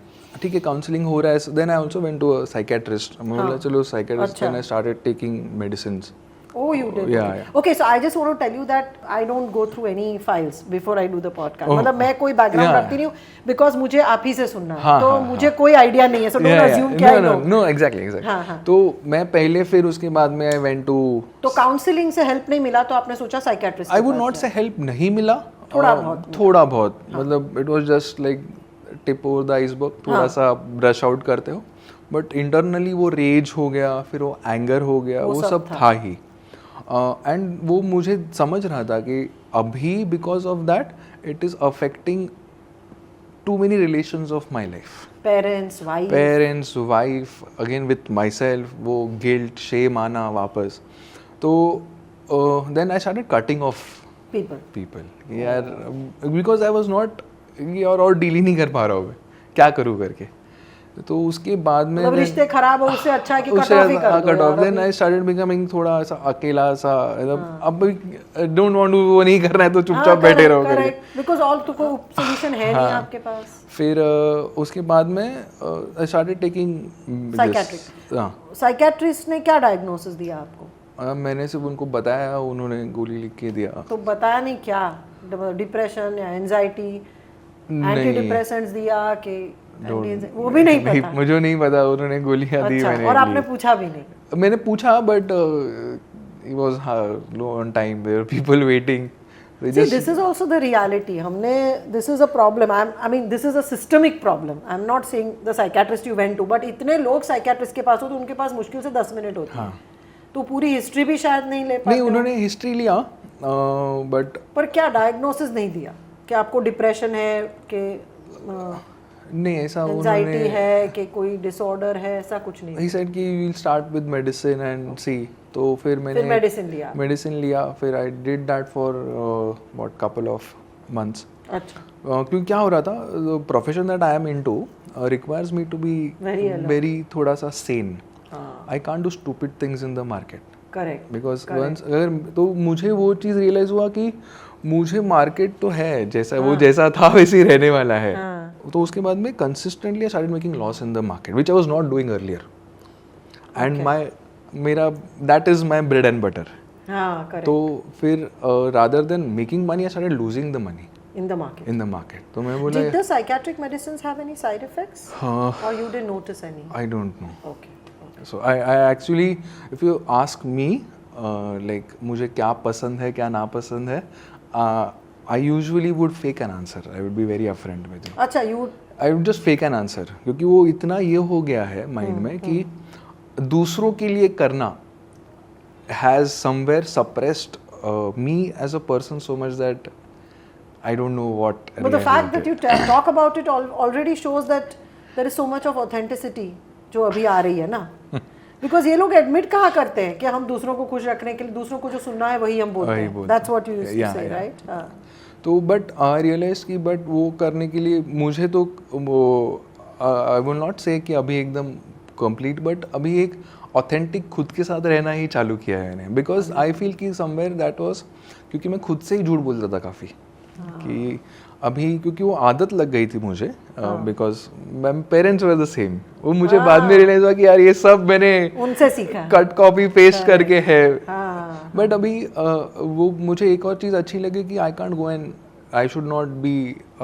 ठीक है काउंसलिंग हो रहा है, then I also went to a psychiatrist, मैं बोला चलो psychiatrist, then I started taking medicines. Oh, you did. Yeah. Okay, so I just want to tell you that I don't go through any files before I do the podcast. मतलब मैं कोई background रखती नहीं हूँ, because मुझे आप ही से सुनना है, तो मुझे कोई आइडिया नहीं है, so don't assume कि I know. No, exactly. तो मैं पहले फिर उसके बाद में I went to. तो काउंसलिंग से हेल्प नहीं मिला, तो आपने सोचा psychiatrist? I would not say help नहीं मिला, थोड़ा बहुत, मतलब it was just like tip over the iceberg, थोड़ा सा ब्रश आउट करते हो, बट इंटरनली वो रेज हो गया, फिर वो एंगर हो गया, वो सब था ही, एंड वो मुझे समझ रहा था कि अभी because of that it is affecting too many relations of my life, parents wife again with myself, वो गिल्ट शेम आना वापस, तो then I started cutting off people यार, बिकॉज आई वॉज नॉट यार, और डील ही नहीं कर पा रहा हूँ, क्या करूँ करके, तो उसके बाद में रिश्ते खराब हो, उससे अच्छा है कि cut off. Then I started becoming थोड़ा सा अकेला सा, अब डोंट वांट टू, वो नहीं करना है तो चुपचाप बैठे रहो करके, बिकॉज़ ऑल तो कोई सॉल्यूशन है नहीं आपके पास। फिर उसके बाद में आई स्टार्टेड टेकिंग साइकियाट्रिस्ट ने क्या डायग्नोसिस दिया आपको? मैंने सिर्फ उनको बताया, उन्होंने गोली लिख के दिया। तो बताया नहीं क्या, डिप्रेशन या एंजाइटी, एंटी डिप्रेसेंट्स दिया कि वो भी नहीं पता? मुझे नहीं पता, उन्होंने गोलियां दी, मैंने और आपने पूछा भी नहीं? मैंने पूछा but it was low on time, there were people waiting. See, this is also the reality. हमने, this is a problem. I mean, this is a systemic problem. I'm not saying the psychiatrist you went to, but इतने लोग psychiatrist के पास हो तो उनके पास मुश्किल से 10 minute होती है, तो पूरी हिस्ट्री भी शायद नहीं ले पाते। नहीं, उन्होंने हिस्ट्री लिया, बट पर क्या डायग्नोसिस नहीं दिया कि आपको डिप्रेशन है कि नहीं, ऐसा एंजाइटी है कि कोई डिसऑर्डर है, ऐसा कुछ नहीं? ही सेड कि we will start with medicine and see, तो फिर मैंने मेडिसिन लिया, फिर I did that for what couple of months. अच्छा, क्योंकि क्या हो रहा था, profession that I am into requires me to be very थोड़ा सा sane, I can't do stupid things in the market, correct, because once अगर, तो मुझे वो चीज़ रियलाइज हुआ कि मुझे मार्केट तो है जैसा वो जैसा था वैसे ही रहने वाला है, तो उसके बाद में consistently I started making loss in the market which I was not doing earlier, and मेरा that is my bread and butter. तो फिर rather than making money I started losing the money in the market. तो मैं बोला, did the psychiatric medicines have any side effects or you didn't notice any? I don't know. Okay. So I actually, if you ask me like मुझे क्या पसंद है क्या ना पसंद है, I usually would fake an answer. I would be very upfront with you. अच्छा, I would just fake an answer, क्योंकि वो इतना ये हो गया है माइंड में कि दूसरों के लिए करना has somewhere suppressed me as a person so much that I don't know what. But the fact that you talk about it already shows that there is so much of authenticity जो अभी आ रही है ना, because ये लोग admit कहाँ करते हैं कि हम दूसरों को खुश रखने के लिए दूसरों को जो सुनना है वही हम बोलते हैं. That's what you used to say, right? तो बट आई रियलाइज कि बट वो करने के लिए मुझे तो वो आई विल नॉट से कि अभी एकदम कंप्लीट, बट अभी एक ऑथेंटिक खुद के साथ रहना ही चालू किया है मैंने. बिकॉज आई फील कि समवेयर दैट वाज, क्योंकि मैं खुद से ही झूठ बोलता था काफ़ी कि अभी, क्योंकि वो आदत लग गई थी मुझे. Because my parents were the same. वो मुझे बाद में रियलाइज हुआ कि यार ये सब मैंने उनसे सीखा, कट कॉपी पेस्ट करके है. बट अभी वो मुझे एक और चीज़ अच्छी लगी कि I can't go and I should not be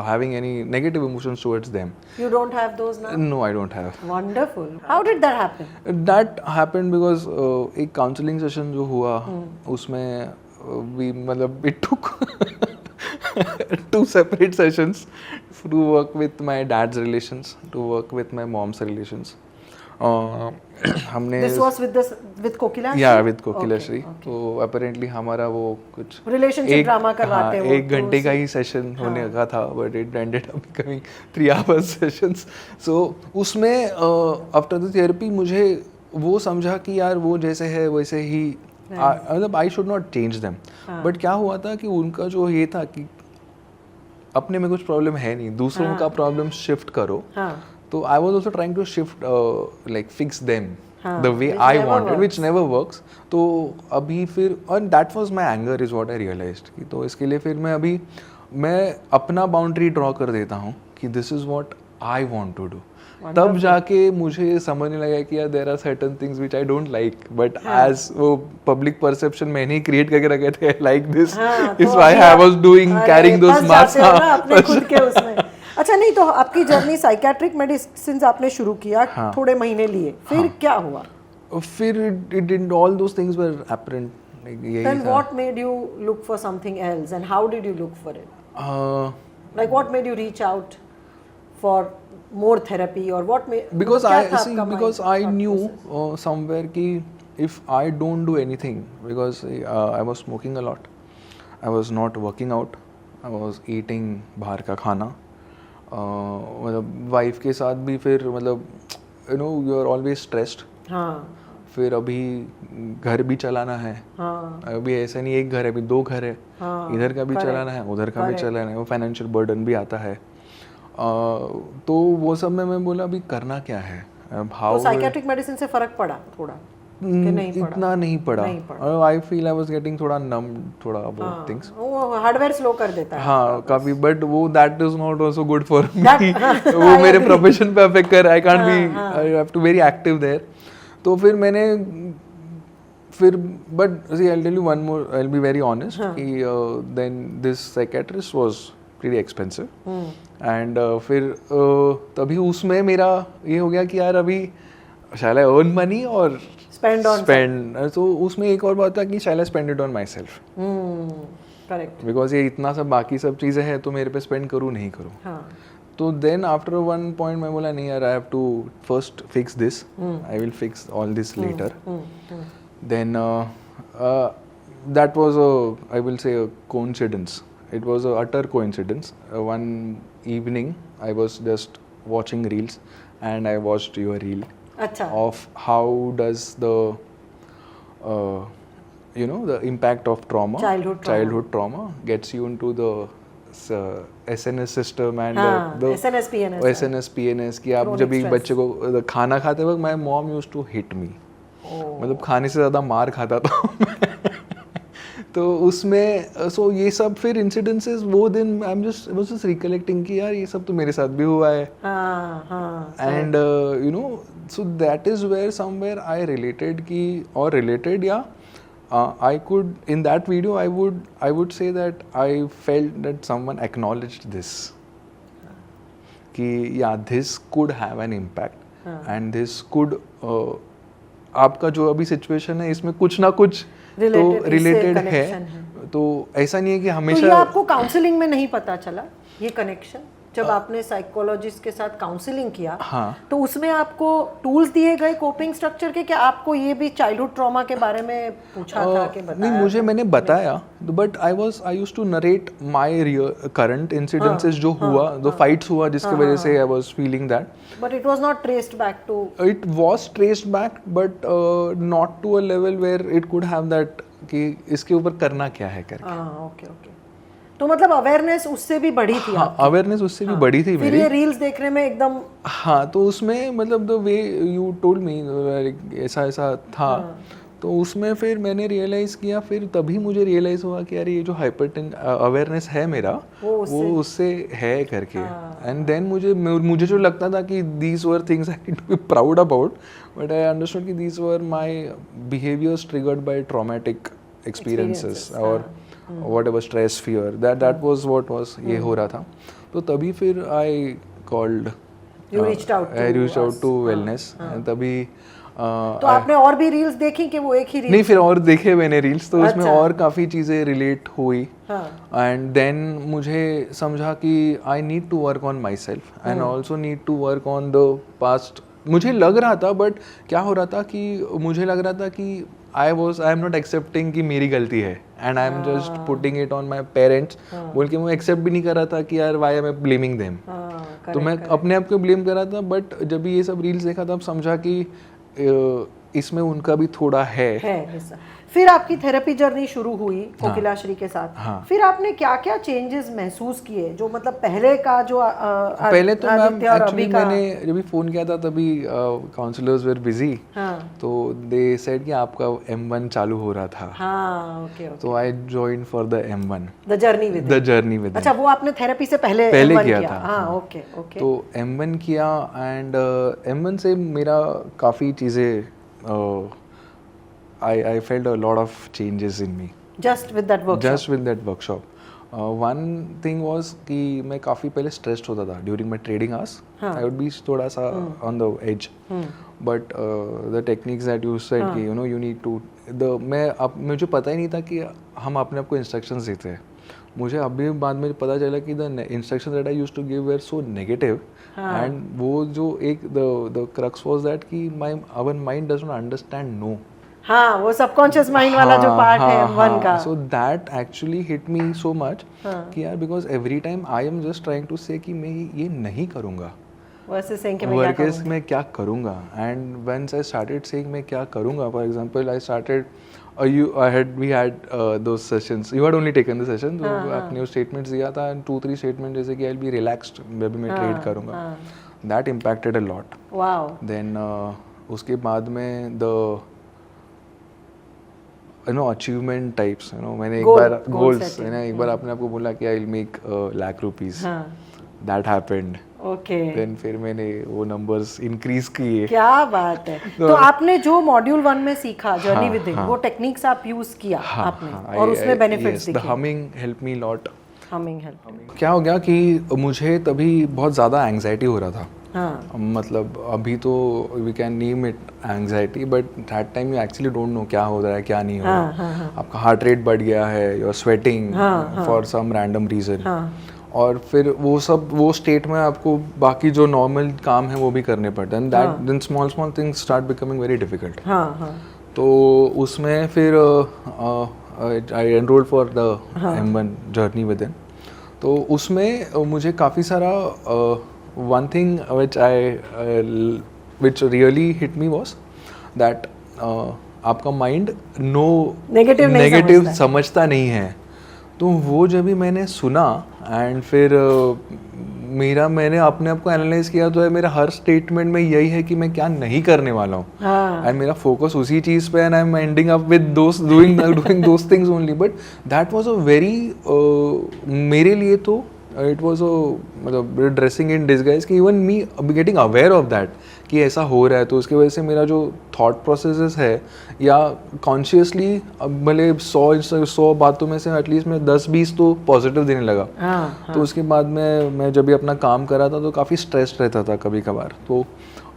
having any negative emotions towards them. You don't have those now? No, I don't have. Wonderful. How did that happen? That happened because एक counseling session जो हुआ उसमें we मतलब it took 2 separate sessions to work with my dad's relations, to work with my mom's relations. हमने This was with Kokila? Yeah, with Kokila Shri. तो apparently हमारा वो कुछ relationship drama करवाते हैं वो. 1 घंटे का ही सेशन होने का था, but it ended up becoming 3 hours sessions. So उसमें after the therapy मुझे वो समझा कि यार वो जैसे है वैसे ही, मतलब I should not change them. But क्या हुआ था कि उनका जो ये था कि अपने में कुछ प्रॉब्लम है नहीं, दूसरों का प्रॉब्लम शिफ्ट करो. तो I was also trying to shift like fix them the way I wanted, which never works. तो अभी फिर, और that was my anger is what I realized कि तो इसके लिए फिर मैं अपना बाउंड्री ड्रॉ कर देता हूँ कि this is what I want to do. तब जाके मुझे समझने लगा कि यार there are certain things which I don't like, but as वो public perception मैंने ही क्रिएट करके रखे थे like this is why I was doing carrying those masks. अच्छा, नहीं तो आपकी जर्नी साइकियाट्रिक मेडिसिन आपने शुरू किया, थोड़े महीने लिए, फिर क्या हुआ? फिर it didn't, all those things were apparent. Then what made you look for something else and how did you look for it? Like what made you reach out for more therapy or what made? Because I knew somewhere कि if I don't do anything, because I was smoking a lot, I was not working out, I was eating बाहर का खाना, मतलब wife के साथ भी फिर मतलब you know you are always stressed. फिर अभी घर भी चलाना है. अभी ऐसा नहीं एक घर है, अभी 2 घर है. इधर का भी चलाना है, उधर का भी चलाना है, वो फाइनेंशियल बर्डन भी आता है. तो वो सब में मैं बोला अभी करना क्या है. तो साइकियाट्रिक मेडिसिन से फर्क पड़ा थोड़ा? इतना नहीं पड़ा. I feel I was getting थोड़ा नम, थोड़ा अबाउट थिंग्स. वो हार्डवेयर स्लो कर देता है. हाँ काफी, बट वो that is not also good for me. वो मेरे प्रोफेशन पे अफेक्ट कर. I can't be, I have to very active there. तो फिर मैंने but see I tell you one more, I will be very honest कि then this psychiatrist was pretty expensive. And फिर तभी उसमें मेरा ये हो गया कि यार अभी शैल आई अर्न मनी और spend. तो उसमें एक और बात था कि shall I spend it on myself? Correct. Because ये इतना सब बाकी सब चीज़ें हैं तो मेरे पे spend करूँ नहीं करूँ. तो then after one point मैं बोला नहीं यार, I have to first fix this. I will fix all this later. Then that was I will say a coincidence. It was a utter coincidence. One evening I was just watching reels and I watched your reel. Of how does the you know the impact of trauma, childhood trauma gets you into the SNS system and the SNS PNS कि आप जब एक बच्चे को खाना खाते वक्त my mom used to hit me. मतलब खाने से ज़्यादा मार खाता था. तो उसमें सो ये सब फिर इंसिडेंसेस वो दिन आई वाज जस्ट रिकलेक्टिंग कि यार ये सब तो मेरे साथ भी हुआ है. And you know so that is where somewhere I related कि और रिलेटेड या I could in that video I would say that I felt that someone acknowledged this कि yeah this could have an impact and this could आपका जो अभी situation है इसमें कुछ ना कुछ तो रिलेटेड है. तो ऐसा नहीं है कि हमेशा. तो ये आपको काउंसलिंग में नहीं पता चला ये कनेक्शन? जब आपने साइकोलॉजिस्ट के साथ काउंसलिंग किया, हाँ, तो उसमें आपको टूल्स दिए गए कोपिंग स्ट्रक्चर के, क्या आपको ये भी चाइल्डहुड ट्रॉमा के बारे में पूछा था कि बताया? नहीं, मैंने बताया, but I used to narrate my current incidences जो हुआ, जो फाइट्स हुआ जिसकी वजह से I was feeling that, but it was not traced back to, it was traced back but not to a level where it could have that कि इसके ऊपर करना क्या है करके। ओके। तो मतलब अवेयरनेस उससे भी बढ़ी थी? हाँ, अवेयरनेस उससे भी बढ़ी थी फिर मेरी। ये रील्स देखने में एकदम, हाँ, तो उसमें मतलब the way you told me ऐसा था, तो उसमें फिर मैंने रियलाइज़ किया, फिर तभी मुझे रियलाइज़ हुआ कि यार ये जो अवेयरनेस है मेरा वो उससे है करके। एंड देन मुझे जो लगता था कि these were things I need to be proud about, but I understood कि these were my behaviours triggered by traumatic experiences और whatever stress, fear, that was what was ये हो रहा था। तो तभी फिर you reached out to wellness, तभी तो आपने और भी रील्स देखी कि वो एक ही रील? नहीं, फिर और देखे मैंने रील्स, तो उसमें और काफ़ी चीज़ें रिलेट हुई। एंड देन मुझे समझा कि I need to work on myself and also need to work on the past. मुझे लग रहा था, बट क्या हो रहा था कि मुझे लग रहा था कि आई एम नॉट एक्सेप्टिंग कि मेरी गलती है, and I am just putting it on my parents, बोल के मैं एक्सेप्ट भी नहीं कर रहा था कि यार वाई एम आई ब्लेमिंग देम। तो मैं अपने आप को ब्लेम कर रहा था, बट जब ये सब रील्स देखा तब समझा कि इसमें उनका भी थोड़ा है। फिर आपकी थेरेपी जर्नी शुरू हुई कोकिलाश्री के साथ। फिर आपने क्या क्या चेंजेस महसूस किए, जो मतलब पहले का जो पहले तो मैम एक्चुअली मैंने जब भी फ़ोन किया था तभी काउंसलर्स वर बिजी, तो दे सेड कि आपका M1 चालू हो रहा था। ओके। तो I join for the M1, the journey with. अच्छा, वो आपने थेरेपी से पहले किया था। ओके। तो M1 किया, एंड M1 से मेरा काफ़ी चीज़ें I felt a lot of changes in me. Just with that workshop. One thing was कि मैं काफ़ी पहले stressed होता था during my trading hours. I would be थोड़ा सा on the edge. But the techniques that you said कि you need to मुझे पता ही नहीं था कि हम अपने आप को instructions देते हैं। मुझे अभी बाद में पता चला कि the instructions that I used to give were so negative. And वो जो एक the crux was that कि our mind does not understand no. हाँ, वो सबकॉन्शियस माइंड वाला जो पार्ट है M1 का। So that actually hit me so much कि यार because every time I am just trying to say कि मैं ये नहीं करूँगा, वर्केस मैं क्या करूँगा, and once I started saying मैं क्या करूँगा, for example I started we had those sessions, you had only taken the session, तो आपने वो statements दिया था, 2-3 statements जैसे कि I'll be relaxed, मैं ट्रेड करूँगा, that impacted a lot. Wow. Then उसके बाद में the achievement types, मैंने एक बार goals, मैंने एक बार अपने आप को बोला कि I'll make lakh rupees. That happened. Okay. Then फिर मैंने वो numbers increase किए। क्या बात है। तो आपने जो मॉड्यूल 1 में सीखा जर्नी विद इट, वो टेक्निक्स आप यूज किया आपने, और उसमें बेनिफिट्स दिखे? The humming helped me lot. Humming. क्या हो गया कि मुझे तभी बहुत ज़्यादा एंग्जाइटी हो रहा था। मतलब अभी तो we can name it anxiety, but that time you actually don't know क्या हो रहा है क्या नहीं हो रहा। आपका हार्ट रेट बढ़ गया है, you are sweating for some random reason, और फिर वो स्टेट में आपको बाकी जो नॉर्मल काम है वो भी करने पड़ते हैं, then small things start becoming very difficult. तो उसमें फिर I enrolled for the M1 journey within. तो उसमें मुझे काफ़ी सारा one thing which really hit me was that आपका माइंड नेगेटिव समझता नहीं है। तो वो जब भी मैंने सुना एंड फिर मैंने अपने आप को एनालाइज किया, तो मेरा हर स्टेटमेंट में यही है कि मैं क्या नहीं करने वाला हूँ, एंड मेरा फोकस उसी चीज़ पे, and I am ending up with doing those things only. But that was a very मेरे लिए तो इट वॉज मतलब ड्रेसिंग इन डिस्गाइज कि even me getting aware of that कि ऐसा हो रहा है, तो उसकी वजह से मेरा जो थॉट प्रोसेसेस है, या कॉन्शियसली भले 100 बातों में से एटलीस्ट मैं 10-20 तो पॉजिटिव देने लगा। तो उसके बाद में मैं जब भी अपना काम कर रहा था तो काफ़ी स्ट्रेस्ड रहता था कभी कभार। तो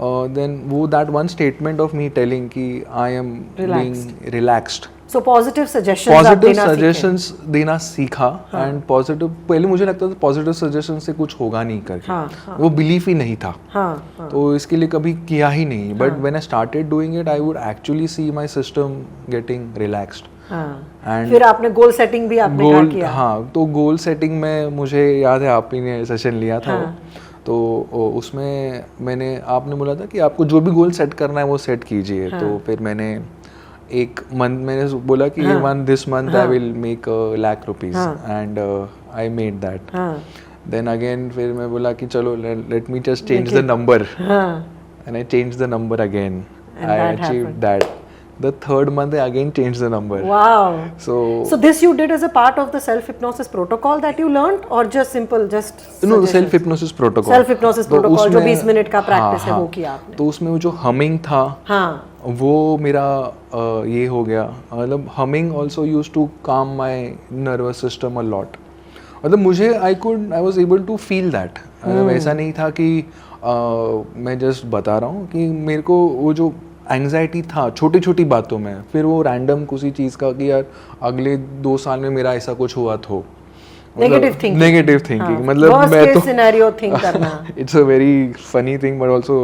देन वो that one statement of me telling कि I am being relaxed, So positive suggestions देना सीखा एंड पॉजिटिव, पहले मुझे लगता था पॉजिटिव सजेशन से कुछ होगा नहीं करके, वो बिलीफ ही नहीं था, तो इसके लिए कभी किया ही नहीं. But when I started doing it I would actually see my system getting relaxed. And फिर आपने गोल सेटिंग भी आपने किया. हाँ, तो गोल सेटिंग में मुझे याद है आप ही ने सेशन लिया था. तो उसमें मैंने, आपने बोला था कि आपको जो भी गोल सेट करना है वो सेट कीजिए. तो फिर मैंने एक मंथ मैंने बोला कि this month I will make ₹1,00,000 and I made that. Then again फिर मैं बोला कि चलो let me just change the number and I change the number again. I achieved that. The third month I again changed the number. Wow. So this you did as a part of the self hypnosis protocol that you learned, or just simple just no, the self hypnosis protocol. Self hypnosis protocol जो 20 minute का practice है वो किया आपने. तो उसमें वो जो humming था, वो मेरा ये हो गया. मतलब humming also used to calm my nervous system a lot. मतलब मुझे I was able to feel that. मतलब ऐसा नहीं था कि मैं just बता रहा हूँ कि मेरे को वो जो एंग्जाइटी था छोटी छोटी बातों में, फिर वो रैंडम किसी चीज़ का कि यार अगले 2 साल में मेरा ऐसा कुछ हुआ तो नेगेटिव थिंकिंग मतलब मैं तो सिनेरियो थिंक करना. It's a very funny thing but also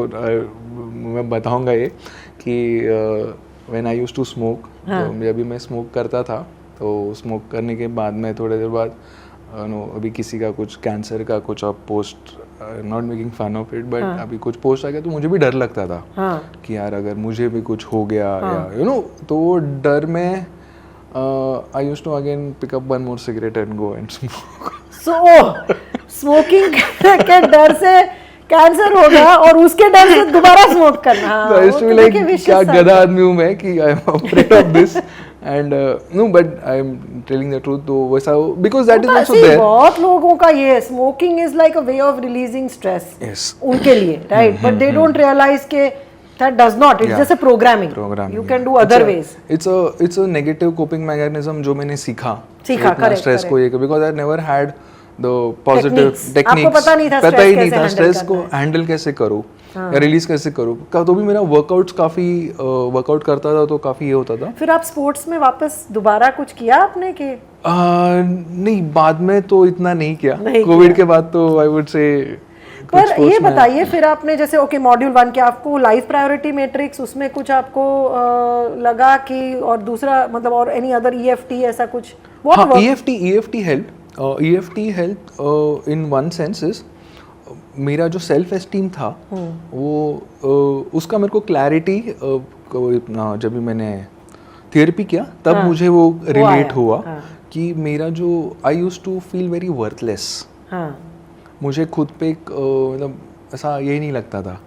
मैं बताऊंगा ये कि when I used to smoke, जब भी मैं स्मोक करता था तो स्मोक करने के बाद में थोड़ी देर बाद अभी किसी का कुछ कैंसर का कुछ अब post, not making fun of it but अभी कुछ पोस्ट आ गया तो मुझे भी डर लगता था कि यार अगर मुझे भी कुछ हो गया या तो वो डर में I used to again pick up one more cigarette and go and smoke. So smoking के डर से कैंसर होगा और उसके डर से दोबारा स्मोक करना. क्या गधा आदमी हूँ मैं कि I am afraid of this. And no, but I'm telling the truth. तो वैसा because that is also there. बहुत लोगों का ये smoking is like a way of releasing stress. Yes. उनके लिए, right? But they don't realize के that does not. It's just a programming. You can do other ways. It's a negative coping mechanism जो मैंने सीखा. correct. Stress को ये because I never had the positive techniques. आपको पता नहीं था स्ट्रेस को हैंडल कैसे करूँ या रिलीज कैसे करूँ. तो भी मेरा वर्कआउट करता था तो काफी ये होता था. फिर आप स्पोर्ट्स में वापस दोबारा कुछ किया आपने कि नहीं, बाद में तो इतना नहीं किया. कोविड के बाद तो आई वुड से. पर ये बताइए फिर आपने जैसे ओके मॉड्यूल 1 के आपको लाइफ प्रायोरिटी मैट्रिक्स उसमें कुछ आपको लगा कि, और दूसरा मतलब और एनी अदर EFT ऐसा कुछ? EFT help in one sense is मेरा जो सेल्फ एस्टीम था वो उसका मेरे को क्लैरिटी जब भी मैंने थेरेपी किया तब मुझे वो रिलेट हुआ कि मेरा जो I used to feel very worthless. मुझे खुद पे मतलब ऐसा यही नहीं लगता था.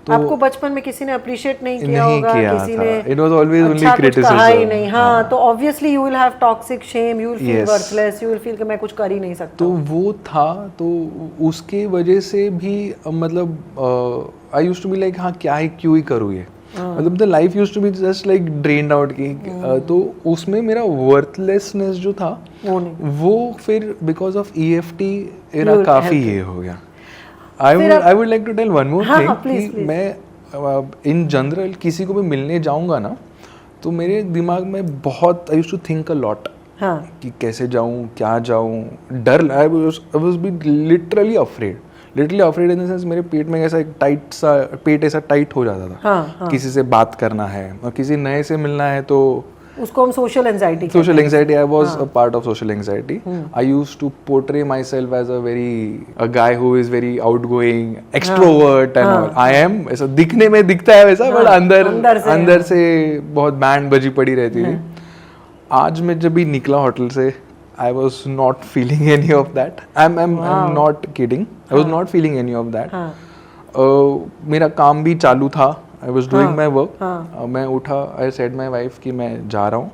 तो आपको बचपन में किसी ने अप्रिशिएट नहीं किया होगा, किसी ने it was always only criticism. कहा ही नहीं. तो obviously you will have toxic shame, you will feel worthless, you will feel कि मैं कुछ कर ही नहीं सकता. तो वो था, तो उसके वजह से भी मतलब I used to be like हाँ क्या ही क्यों ही करूँ ये, मतलब the life used to be just like drained out की. तो उसमें मेरा वर्थलेसनेस जो था वो फिर बिकॉज ऑफ EFT मेरा काफी ये हो गया. I would like to tell one more thing कि मैं in general किसी को भी मिलने जाऊंगा ना तो मेरे दिमाग में बहुत I used to think a lot कि कैसे जाऊं, क्या जाऊं, डर. I was be literally afraid in the sense मेरे पेट में ऐसा एक पेट ऐसा टाइट हो जाता था. किसी से बात करना है और किसी नए से मिलना है तो उसको हम social anxiety. I was a part of social anxiety. I used to portray myself as a guy who is very outgoing, extrovert and all. I am ऐसा दिखने में दिखता है वैसा, but अंदर से बहुत बैंड बजी पड़ी रहती थी. आज मैं जब भी निकला होटल से I was not feeling any of that. I'm not kidding. I was not feeling any of that. मेरा काम भी चालू था. I was doing my work. मैं उठा, I said my wife कि मैं जा रहा हूँ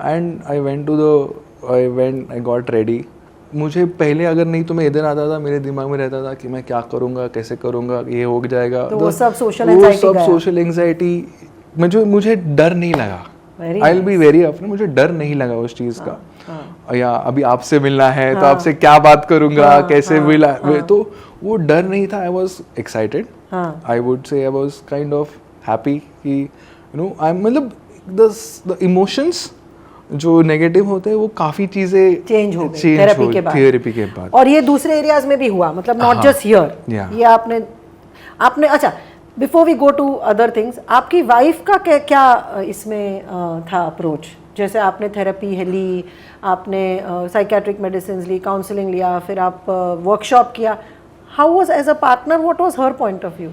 and I got ready. मुझे पहले अगर नहीं तो मैं इधर आता था, मेरे दिमाग में रहता था कि मैं क्या करूँगा, कैसे करूँगा, ये हो जाएगा. तो वो सब सोशल एंजाइटी मुझे डर नहीं लगा. I'll be very upfront, मुझे डर नहीं लगा उस चीज़ का. या अभी आपसे मिलना है तो आपसे क्या बात करूँगा, कैसे मिला, तो वो डर नहीं था. I was excited. I would say I was kind of happy कि मतलब द इमोशंस जो नेगेटिव होते हैं वो काफ़ी चीज़ें चेंज हो गई थेरेपी के बाद। और ये दूसरे एरियाज में भी हुआ, मतलब नॉट जस्ट हियर। ये आपने अच्छा, before we go to other things, आपकी वाइफ का क्या इसमें था अप्रोच? जैसे आपने थेरेपी ली, आपने साइकेट्रिक मेडिसिन ली, काउंसलिंग लिया, फिर आप वर्कशॉप किया, how was as a partner, what was her point of view?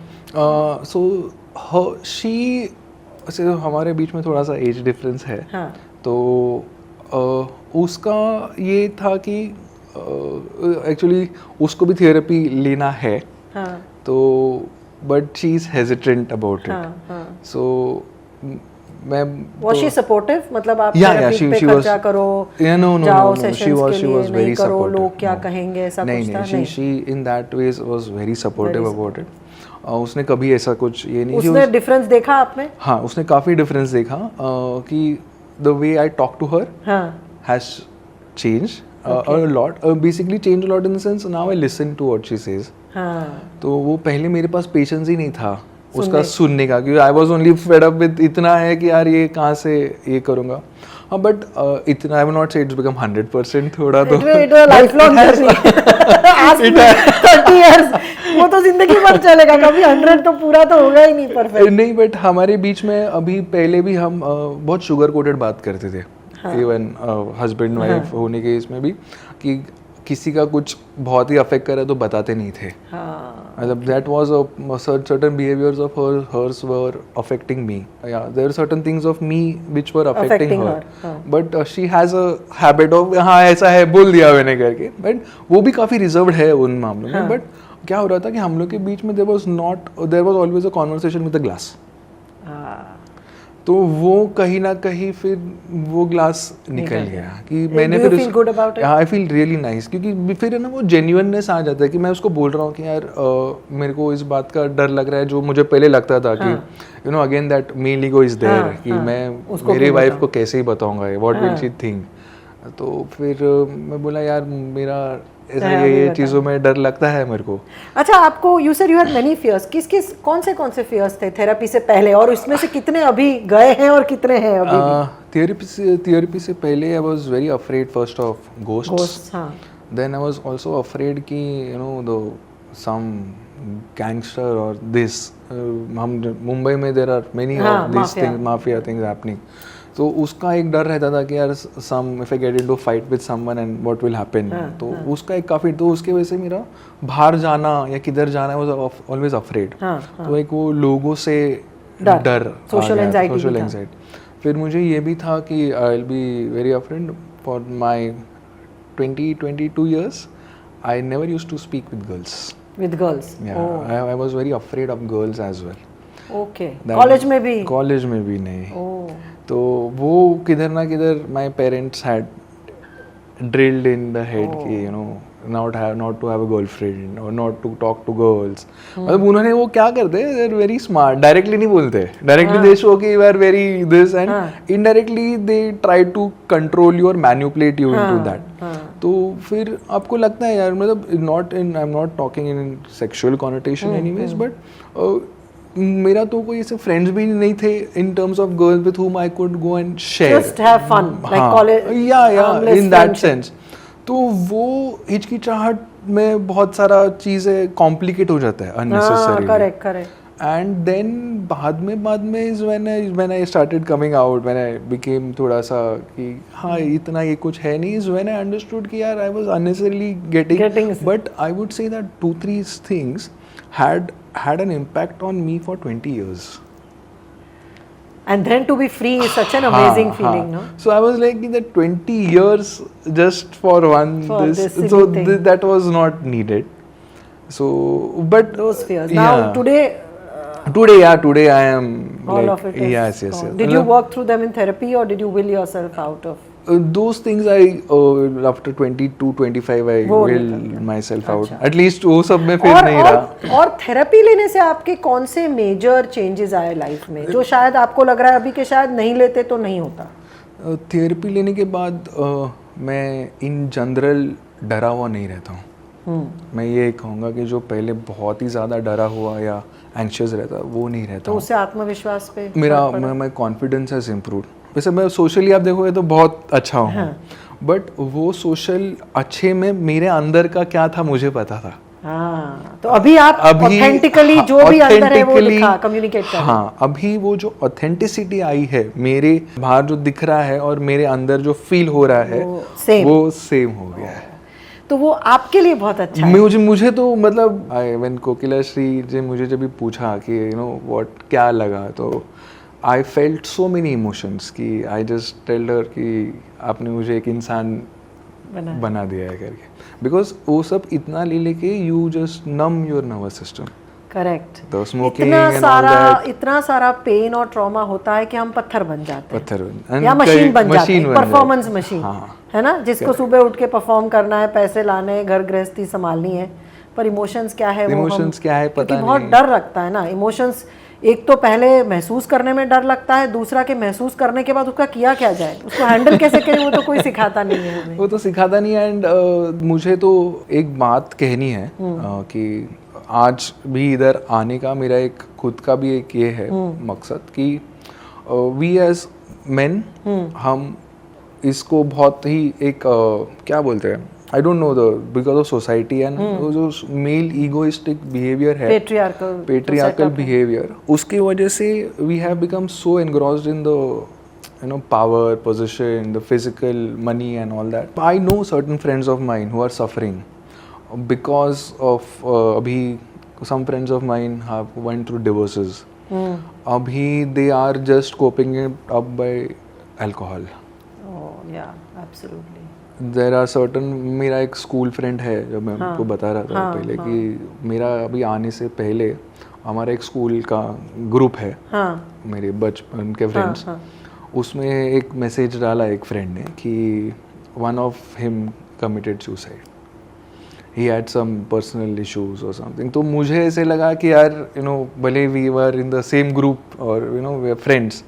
So she, हमारे बीच में थोड़ा सा एज डिफरेंस है। हाँ. तो उसका ये था कि एक्चुअली उसको भी थेरेपी लेना है। हाँ. तो but she is hesitant about it. So मैं was she supportive? मतलब आप थेरेपी पे खर्चा करो, जाओ सेशंस के लिए, नहीं करो, लोग क्या कहेंगे, ऐसा कुछ था? नहीं, she in that ways was very supportive about it. उसने कभी ऐसा कुछ ये नहीं, उसने डिफरेंस देखा आप में? हाँ, उसने काफ़ी डिफरेंस देखा कि the way I talk to her has changed a lot. Basically changed a lot in the sense now I listen to what she says. तो वो पहले मेरे पास पेशेंस ही नहीं था उसका सुनने का, क्योंकि I was only fed up with इतना है कि यार ये कहाँ से ये करूँगा। हाँ, बट इतना आई विल नॉट से इट्स बिकम 100%, थोड़ा तो लाइफ लॉन्ग जर्नी, 30 इयर्स, वो तो जिंदगी भर चलेगा, कभी 100 तो पूरा तो होगा ही नहीं परफेक्ट। नहीं, बट हमारे बीच में अभी पहले भी हम बहुत शुगर कोटेड बात करते थे, इवन हस्बैंड वाइफ होने के इसमें भी, कि किसी का कुछ बहुत ही अफेक्ट करे तो बताते नहीं थे। मतलब that was a certain behaviours of hers were affecting me, या there are certain things of me which were affecting her, but she has a habit of हाँ ऐसा है बोल दिया मैंने करके, बट वो भी काफ़ी रिजर्व्ड है उन मामलों में। बट क्या हो रहा था कि हम लोग के बीच में there was always a conversation with the glass. तो वो कहीं ना कहीं फिर वो ग्लास निकल गया कि मैंने फिर आई फील रियली नाइस, क्योंकि फिर है ना वो जेन्युइननेस आ जाता है कि मैं उसको बोल रहा हूँ कि यार मेरे को इस बात का डर लग रहा है जो मुझे पहले लगता था कि you know again that male ego is there कि मैं मेरी वाइफ को कैसे ही बताऊंगा व्हाट विल शी थिंक। तो फिर मैं बोला यार मेरा ऐसा ये चीज़ों में डर लगता है मेरे को। अच्छा, आपको you said you had many fears, कौन से फियर्स थे थेरेपी से पहले, और उसमें से कितने अभी गए हैं और कितने हैं अभी? थेरेपी से पहले I was very afraid first of ghosts. Then I was also afraid कि you know the some gangster और दिस, हम मुंबई में there are many of this thing, mafia things happening. तो उसका एक डर रहता था कि यार some if I get into fight with someone and what will happen. तो उसका एक काफ़ी, तो उसके वजह से मेरा बाहर जाना या किधर जाना वाज ऑलवेज अफ्रेड। तो एक वो लोगों से डर, सोशल एंजाइटी। फिर मुझे ये भी था कि आई will be very afraid for my 22 years I never used to speak with girls. With girls? Yeah, I was very afraid of girls as well. Okay. College में भी? कॉलेज में भी नहीं। तो वो किधर ना किधर my parents had drilled in the head कि you know not to have a girlfriend और not to talk to girls. मतलब उन्होंने वो क्या करते हैं, they are very smart, directly नहीं बोलते, डायरेक्टली दे शो कि you are very this and indirectly they try to control you और मैनिपुलेट यू इनटू दैट। तो फिर आपको लगता है यार, मतलब not in, I am not talking in sexual connotation anyways, but मेरा तो कोई ऐसे फ्रेंड्स भी नहीं थे in terms of girls with whom I could go and share, just have fun, like college, yeah in that sense। तो वो हिचकिचाहट में बहुत सारा चीज़ें कॉम्प्लिकेट हो जाता है unnecessarily। करेक्ट। एंड देन बाद में is when I started coming out, when I became थोड़ा सा कि हाँ इतना ये कुछ है नहीं, इज व्हेन आई अंडरस्टूड कि यार I was unnecessarily getting, but I would say that 2-3 things had an impact on me for 20 years. And then to be free is such an amazing feeling, no? So I was like that 20 years just for that was not needed. So but those fears. Now today I am all like, of it is yes. Did you work through them in therapy or did you will yourself out of? Those things I after 22-25 I will myself out. At least वो सब में फिर नहीं रहा। और therapy लेने से आपके कौन से मेजर चेंजेस आए लाइफ में जो शायद आपको लग रहा है अभी के शायद नहीं लेते तो नहीं होता? थेरेपी लेने के बाद मैं इन जनरल डरा हुआ नहीं रहता हूँ। मैं ये कहूँगा कि जो पहले बहुत ही ज़्यादा डरा हुआ या एंग्शियस रहता वो नहीं रहता। तो उससे आत्मविश्वास पे मेरा मैं कॉन्फिडेंस हैज़ इम्प्रूव। वैसे मैं सोशली आप देखोगे तो बहुत अच्छा हूँ, बट वो सोशल अच्छे में मेरे अंदर का क्या था मुझे पता था। तो अभी आप ऑथेंटिकली जो भी अंदर है वो कम्युनिकेट कर रहे हैं। हाँ, अभी वो जो ऑथेंटिसिटी आई है, मेरे बाहर जो दिख रहा है और मेरे अंदर जो फील हो रहा है वो सेम हो गया है। तो वो आपके लिए बहुत अच्छा है। मुझे तो मतलब व्हेन कोकिला श्री जी मुझे जब भी पूछा कि यू नो व्हाट क्या लगा, तो I felt so many emotions कि आई जस्ट टेल्ड हर कि आपने मुझे एक इंसान बना दिया है करके, बिकॉज वो सब इतना ले लेके you just numb your nervous system. Correct. तो स्मोकिंग इतना सारा पेन और ट्रॉमा होता है कि हम पत्थर बन जाते हैं या मशीन बन जाते हैं, परफॉर्मेंस मशीन। है ना, जिसको सुबह उठ के परफॉर्म करना है, पैसे लाने हैं, घर गृहस्थी संभालनी है, पर इमोशंस क्या है इमोशंस क्या है पता नहीं। बहुत डर लगता है ना इमोशंस। एक तो पहले महसूस करने में डर लगता है, दूसरा के महसूस करने के बाद उसका किया क्या जाए, उसको हैंडल कैसे करें, वो तो कोई सिखाता नहीं है हमें। वो तो सिखाता नहीं है। एंड मुझे तो एक बात कहनी है कि आज भी इधर आने का मेरा एक खुद का भी एक ये है मकसद कि वी एज मेन हम इसको बहुत ही एक क्या बोलते हैं, I don't know the because of society and वो जो मेल ईगोइस्टिक बिहेवियर है, पेट्रियार्कल बिहेवियर, उसकी वजह से we have become so engrossed in the you know power, position, the physical, money and all that. I know certain friends of mine who are suffering because of abhi some friends of mine have went through divorces. Abhi they are just coping it up by alcohol. Oh yeah, absolutely. There are certain, मेरा एक school friend है जो मैं आपको बता रहा था पहले कि मेरा अभी आने से पहले हमारा एक स्कूल का ग्रुप है, मेरे बचपन के फ्रेंड्स, उसमें एक मैसेज डाला एक फ्रेंड ने कि one of him committed suicide, he had some personal issues और समथिंग। तो मुझे ऐसे लगा कि यार यू नो भले we were in the same group और you know we are friends,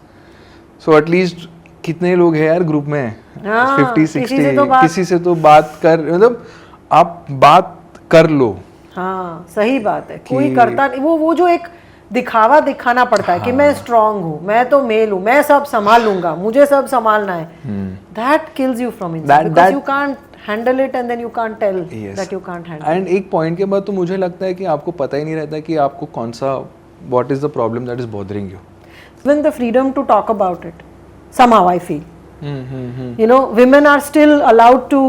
so at least कितने लोग हैं यार ग्रुप में, 50-60, किसी से तो बात कर, मतलब आप बात कर लो। हाँ सही बात है, कोई करता नहीं। वो जो एक दिखाना पड़ता है कि मैं स्ट्रांग हूँ, मैं तो मेल हूँ, मैं सब संभाल लूंगा, मुझे सब संभालना है, that kills you from inside because you can't handle it and then you can't tell that you can't handle it. And एक पॉइंट के बाद तो मुझे लगता है कि आपको पता ही नहीं रहता कि आपको कौन सा, what is the problem that is bothering you. When the freedom to talk about it, somehow I feel, you know, women are still allowed to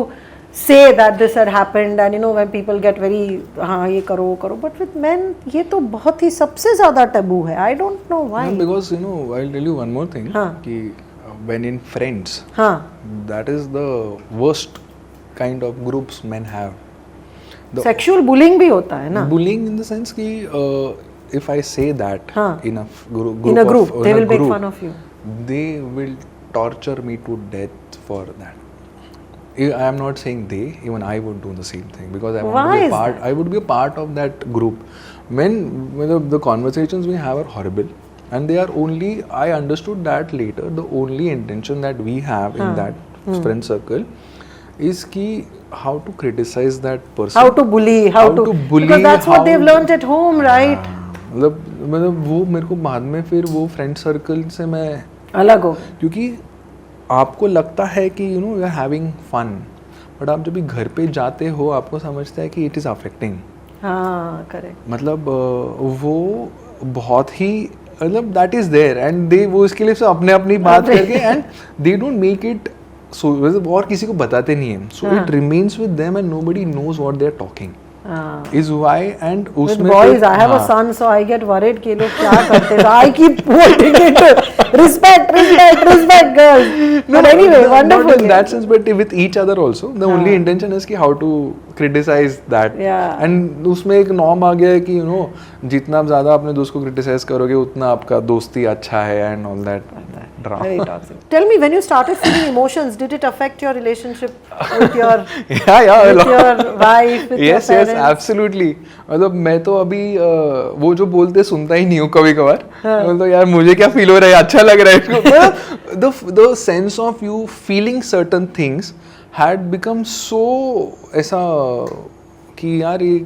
say that this had happened and you know when people get very हाँ ये करो but with men ये तो बहुत ही सबसे ज़्यादा taboo है. I don't know why. Because you know I'll tell you one more thing कि when in friends that is the worst kind of groups men have. Sexual bullying भी होता है ना. Bullying in the sense कि if I say that in a group they will make fun of you. They will torture me to death for that. I am not saying they, even I would do the same thing because I want to be a part. I would be a part of that group. When the conversations we have are horrible, and they are only. I understood that later. The only intention that we have in that friend circle is ki how to criticize that person, how to bully, because that's what they've learnt at home, right? मतलब वो मेरे को बाद में फिर वो friend circle से मैं अलग हो, क्योंकि आपको लगता है कि you know you are having fun, but आप जब भी घर पे जाते हो आपको समझता है कि इट इज़ अफेक्टिंग। हाँ करेक्ट। मतलब वो बहुत ही मतलब that is there and they वो इसके लिए अपने अपनी बात करके and they don't make it so, और किसी को बताते नहीं है, so it remains with them and nobody knows what they are talking is why. And with boys I have a son so I get worried कि लोग क्या करते हैं, I keep holding it, respect girls, but anyway wonderful not in that sense but with each other also. The only intention is कि how to criticize that and उसमें एक norm आ गया है कि you know जितना ज़्यादा अपने दोस्त को criticize करोगे उतना आपका दोस्ती अच्छा है and all that drama. Very toxic. Tell me, when you started feeling emotions, did it affect your relationship with your with your wife, with your parents? Yes, absolutely. मतलब मैं तो अभी वो जो बोलते सुनता ही नहीं हूँ कभी कभार, मतलब यार मुझे क्या फील हो रहा है, अच्छा लग रहा है। The sense of you feeling certain things had become so ऐसा कि यार ये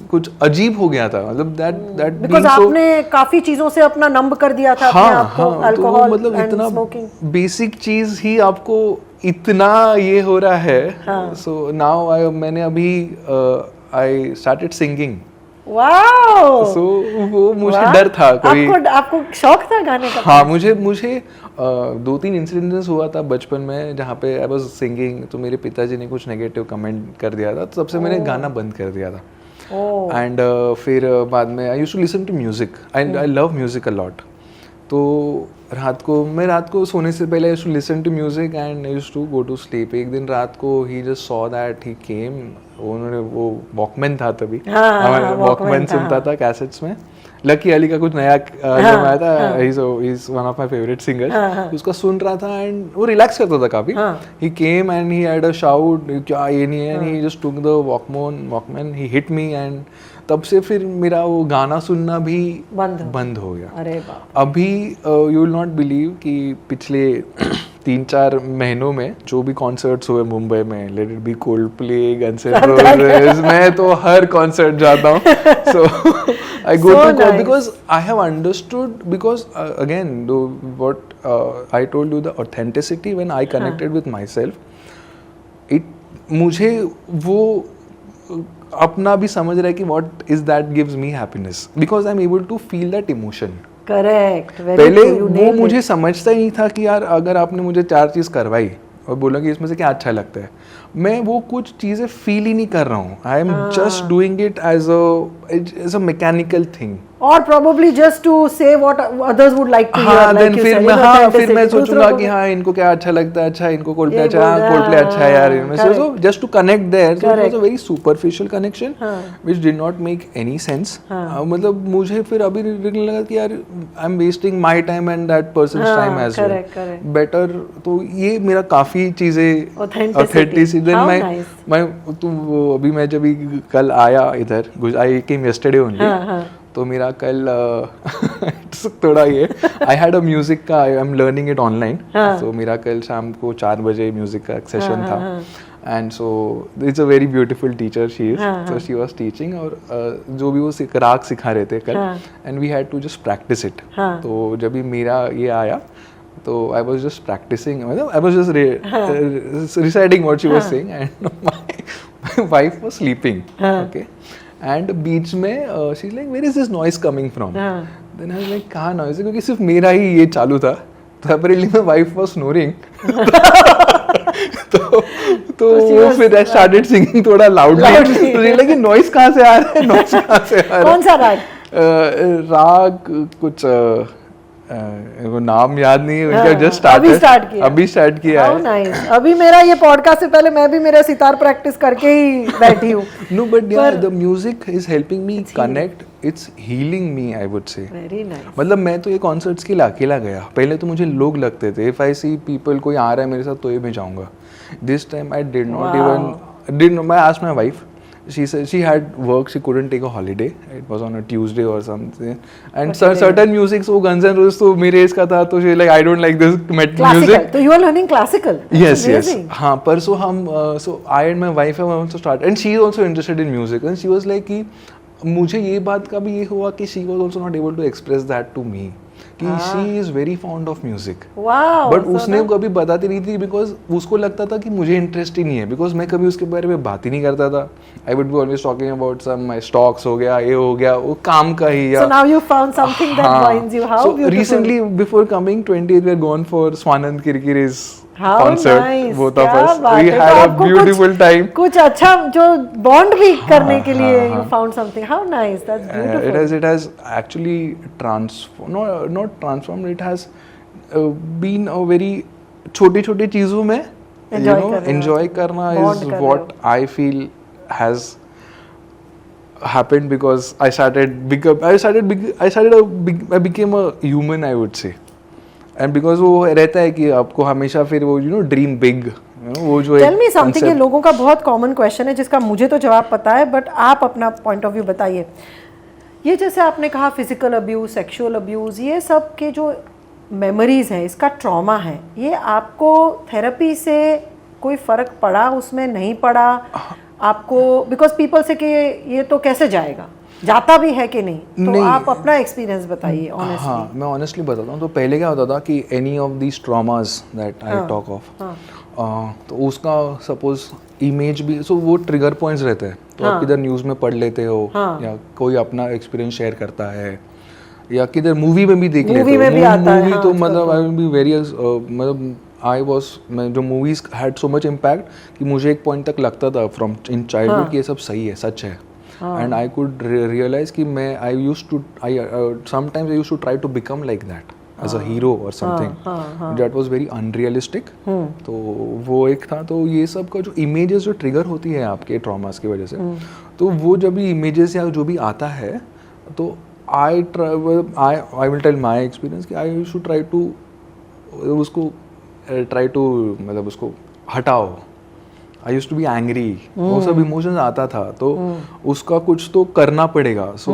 कुछ अजीब हो गया था, मतलब दैट बिकॉज़ आपने काफी चीजों से अपना नंब कर दिया था अपने आप को, अल्कोहल मतलब इतना बेसिक चीज ही आपको इतना ये हो रहा है. सो नाउ मैंने अभी आई स्टार्टेड सिंगिंग. वाओ. सो वो मुझे डर था कोई. आपको शौक था गाने का? हाँ, मुझे 2-3 इंसिडेंट्स हुआ था बचपन में जहाँ पे आई वाज सिंगिंग, तो मेरे पिताजी ने कुछ नेगेटिव कमेंट कर दिया था, तो तब से मैंने गाना बंद कर दिया था. एंड फिर बाद में I used to listen to music. I love music a lot. तो रात को सोने से पहले I used to listen to music and I used to go to sleep. एक दिन रात को ही just saw that he came. उन्होंने वो वॉकमैन था तभी, वॉकमैन सुनता था कैसेट्स में. लकी अली का कुछ नया एल्बम आया था, he is one of my favourite singer. उसका सुन रहा था एंड वो रिलैक्स करता था काफी. He came and he had a shout, क्या ये नहीं है. He just took the Walkman, he hit me and तब से फिर मेरा वो गाना सुनना भी बंद हो गया. अरे अभी यू विल नॉट बिलीव कि पिछले 3-4 महीनों में जो भी कॉन्सर्ट्स हुए मुंबई में, let it be Coldplay, Guns and Roses, मैं तो हर कॉन्सर्ट जाता हूँ. So I go to because I have understood, because again what I told you, the authenticity when I connected with my self, मुझे वो अपना भी समझ रहा है कि what is that gives me happiness, because I am able to feel that emotion. Correct. पहले वो मुझे समझता ही नहीं था कि यार अगर आपने मुझे 4 चीज़ करवाई और बोला कि इसमें से क्या अच्छा लगता है, मैं वो कुछ चीज़ें फील ही नहीं कर रहा हूँ. I am just doing it as a mechanical thing. और probably just to say what others would like to hear, like you said. फिर मैं सोचूंगा कि हाँ इनको क्या अच्छा लगता है, अच्छा इनको कोल्डप्ले अच्छा है यार इनमें से. So just to connect there, so it was a very superficial connection which did not make any sense. मतलब मुझे फिर अभी लगने लगा कि यार I'm wasting my time and that person's time as well. Better तो ये मेरा काफी चीजें authenticity. Then मैं अभी मैं जब कल आया इधर, I came yesterday only. तो मेरा कल थोड़ा ये आई हैड अ म्यूजिक का, I am learning it online. तो मेरा कल शाम को 4 बजे म्यूजिक का सेशन था. And so it's a very beautiful teacher she is. तो शी वाज टीचिंग और जो भी वो राग सिखा रहे थे कल, and we had to just practice it. तो जब भी मेरा ये आया तो आई वाज जस्ट प्रैक्टिसिंग, मतलब I was just reciting what she was saying and my wife was sleeping. Okay. And बीच में she is like where is this noise coming from. Then I was like कहाँ noise है, क्योंकि सिर्फ मेरा ही ये चालू था. तो apparently my wife was snoring. तो वो फिर आई स्टार्टेड सिंगिंग थोड़ा लाउडली. तो लाइक नॉइज कहाँ से आ रहा है, नॉइज कहाँ से आ रहा है. कौन सा राग? राग कुछ वो नाम याद नहीं है. जस्ट अभी स्टार्ट किया है. नाइस. अभी मेरा ये पॉडकास्ट से पहले मैं भी मेरा सितार प्रैक्टिस करके ही बैठी हूँ. नो बट यार the music is helping me connect. It's healing me, I would से. Very nice. मतलब मैं तो ये कॉन्सर्ट्स के लिए अकेला गया. पहले तो मुझे लोग लगते थे, इफ आई सी पीपल कोई आ रहा है मेरे साथ तो ये मैं जाऊंगा. This time I did not even I asked my wife. She said she had work, she couldn't take a holiday. It was on a Tuesday or something. And certain music, so Guns N' Roses तो मेरे as का था, तो she like I don't like this music. So you are learning classical? Yes. हाँ, पर so हम so I and my wife have also started, and she is also interested in music. And she was like कि मुझे ये बात का भी ये हुआ कि she was also not able to express that to me. कि she is very fond of music. Wow. But उसने कभी बताती नहीं थी, because उसको लगता था कि मुझे इंटरेस्ट ही नहीं है, because मैं कभी उसके बारे में बात ही नहीं करता था. I would be always talking about some my stocks हो गया, ये हो गया, वो काम का ही. So now you found something that binds you. How beautiful. So recently before coming 20th we had gone for Swanand Kirkiri's concert. Nice. Both of us. We had a beautiful time. कुछ अच्छा जो bond भी करने के लिए you found something. How nice. That's beautiful. It has actually transformed. Not transformed. It has been a very छोटी चीजों में enjoy करना is what I feel has happened, because I became a human, I would say. And because वो रहता है कि आपको हमेशा फिर वो dream big. वो जो Tell me something. ये लोगों का बहुत कॉमन क्वेश्चन है जिसका मुझे तो जवाब पता है, बट आप अपना पॉइंट ऑफ व्यू बताइए. ये जैसे आपने कहा फिजिकल अब्यूज, सेक्सुअल अब्यूज, ये सब के जो मेमोरीज हैं, इसका ट्रॉमा है, ये आपको थेरेपी से कोई फर्क पड़ा, उसमें नहीं पड़ा? आपको बिकॉज पीपल से कि ये तो कैसे जाएगा, जाता भी है कि नहीं, आप अपना एक्सपीरियंस बताइए ऑनेस्टली। हाँ, मैं ऑनेस्टली बताता हूँ। तो पहले क्या होता था कि any of these traumas that I talk of, तो उसका सपोज इमेज भी, सो वो ट्रिगर पॉइंट्स रहते हैं, तो आप किधर न्यूज़ में पढ़ लेते हो, या कोई अपना एक्सपीरियंस शेयर करता है, या किधर मूवी में भी देख लेते हो। मूवी तो मतलब आई विल बी वेरी, मतलब मैं जो movies had so much impact कि मुझे एक पॉइंट तक लगता था फ्रॉम इन चाइल्डहुड कि ये सब सही है, सच है, एंड आई कुड रियलाइज कि मैं sometimes I used to try to become like that as a hero और something that was very unrealistic. तो वो एक था। तो ये सब का जो इमेजेस जो ट्रिगर होती है आपके ट्रॉमास की वजह से, तो वो जब भी इमेजेस या जो भी आता है, तो I will tell my experience कि आई शुड ट्राई टू उसको मतलब उसको हटाओ। I used to be angry, वो सब इमोशंस आता था, तो उसका कुछ तो करना पड़ेगा। सो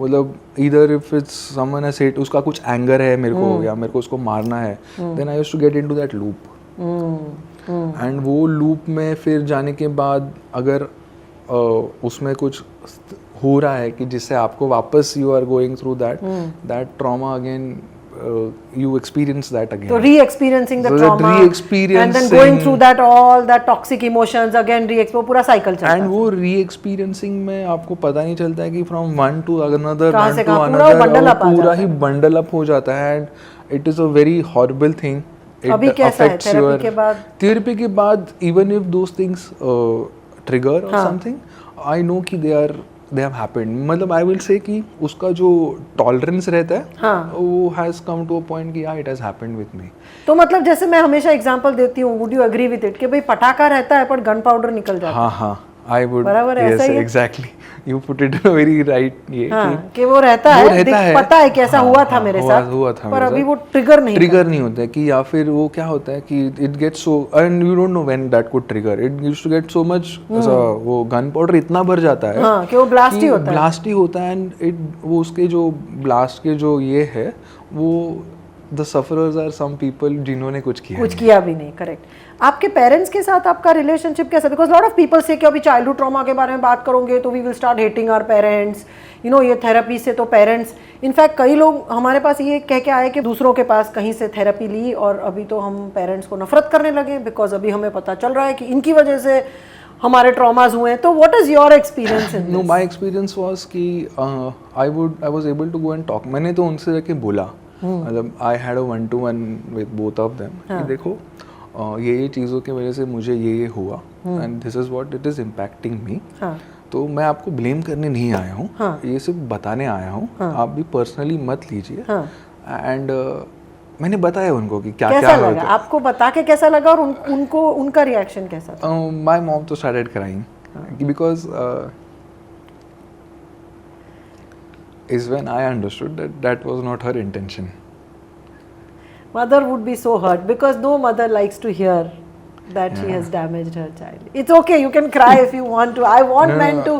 मतलब either if it's someone has said उसका कुछ एंगर है मेरे को, या मेरे को उसको मारना है, then I used to get into that loop. And वो लूप में फिर जाने के बाद अगर उसमें कुछ हो रहा है कि जिससे आपको वापस you are going through that trauma again, you experience that again. So re-experiencing the trauma, and then going through that all that toxic emotions again, वो पूरा cycle चलता है। And वो re-experiencing में आपको पता नहीं चलता है कि from one to another, पूरा ही bundle up हो जाता है, and it is a very horrible thing. अभी कैसा है थेरेपी के बाद? थेरेपी के बाद even if those things trigger or something, I know कि they have happened. मतलब I will say कि उसका जो tolerance रहता है, वो has come to a point कि it has happened with me. तो मतलब जैसे मैं हमेशा एग्जांपल देती हूँ, would you agree with it कि भाई पटाखा रहता है पर गन पाउडर निकल जाता है। हाँ, I would. बराबर है, yes, exactly. You put it in a very right ये कि वो रहता है, पता है कि ऐसा हुआ था मेरे साथ, पर अभी वो ट्रिगर नहीं होता है कि, या फिर वो क्या होता है कि it gets so, and you don't know when that could trigger. It used to get so much, वो गन पाउडर इतना भर जाता है कि वो ब्लास्ट ही होता है, and वो उसके जो ब्लास्ट के जो ये है, वो the sufferers are some people जिन्होंने कुछ किया भी नहीं। करेक्ट। आपके पेरेंट्स के साथ आपका रिलेशनशिप कैसा? बिकॉज लॉट ऑफ पीपल से कि अभी चाइल्डहुड ट्रॉमा के बारे में बात करोगे तो we will start hating our parents, you know, ये थेरेपी से तो पेरेंट्स, इनफैक्ट कई लोग हमारे पास ये कह के आए कि दूसरों के पास कहीं से थेरेपी ली और अभी तो हम पेरेंट्स को नफरत करने लगे बिकॉज अभी हमें पता चल रहा है कि इनकी वजह से हमारे ट्रॉमास हुए हैं। तो what is your experience in this? No, my experience was कि I was able to go and talk. मैंने तो उनसे जाके बोला, मतलब I had a 1-to-1 with both of them कि देखो ये चीज़ों की वजह से मुझे ये हुआ, and this is what it is impacting me. तो मैं आपको ब्लेम करने नहीं आया हूँ, ये सिर्फ बताने आया हूँ, आप भी पर्सनली मत लीजिए। एंड मैंने बताया उनको कि क्या लगा, आपको बता के कैसा लगा और उनको उनका रिएक्शन कैसा था? माय मॉम तो started crying because is when I understood that was not her intention. Mother would be so hurt because no mother likes to hear that she has damaged her child. It's okay, you can cry if you want to. I want men to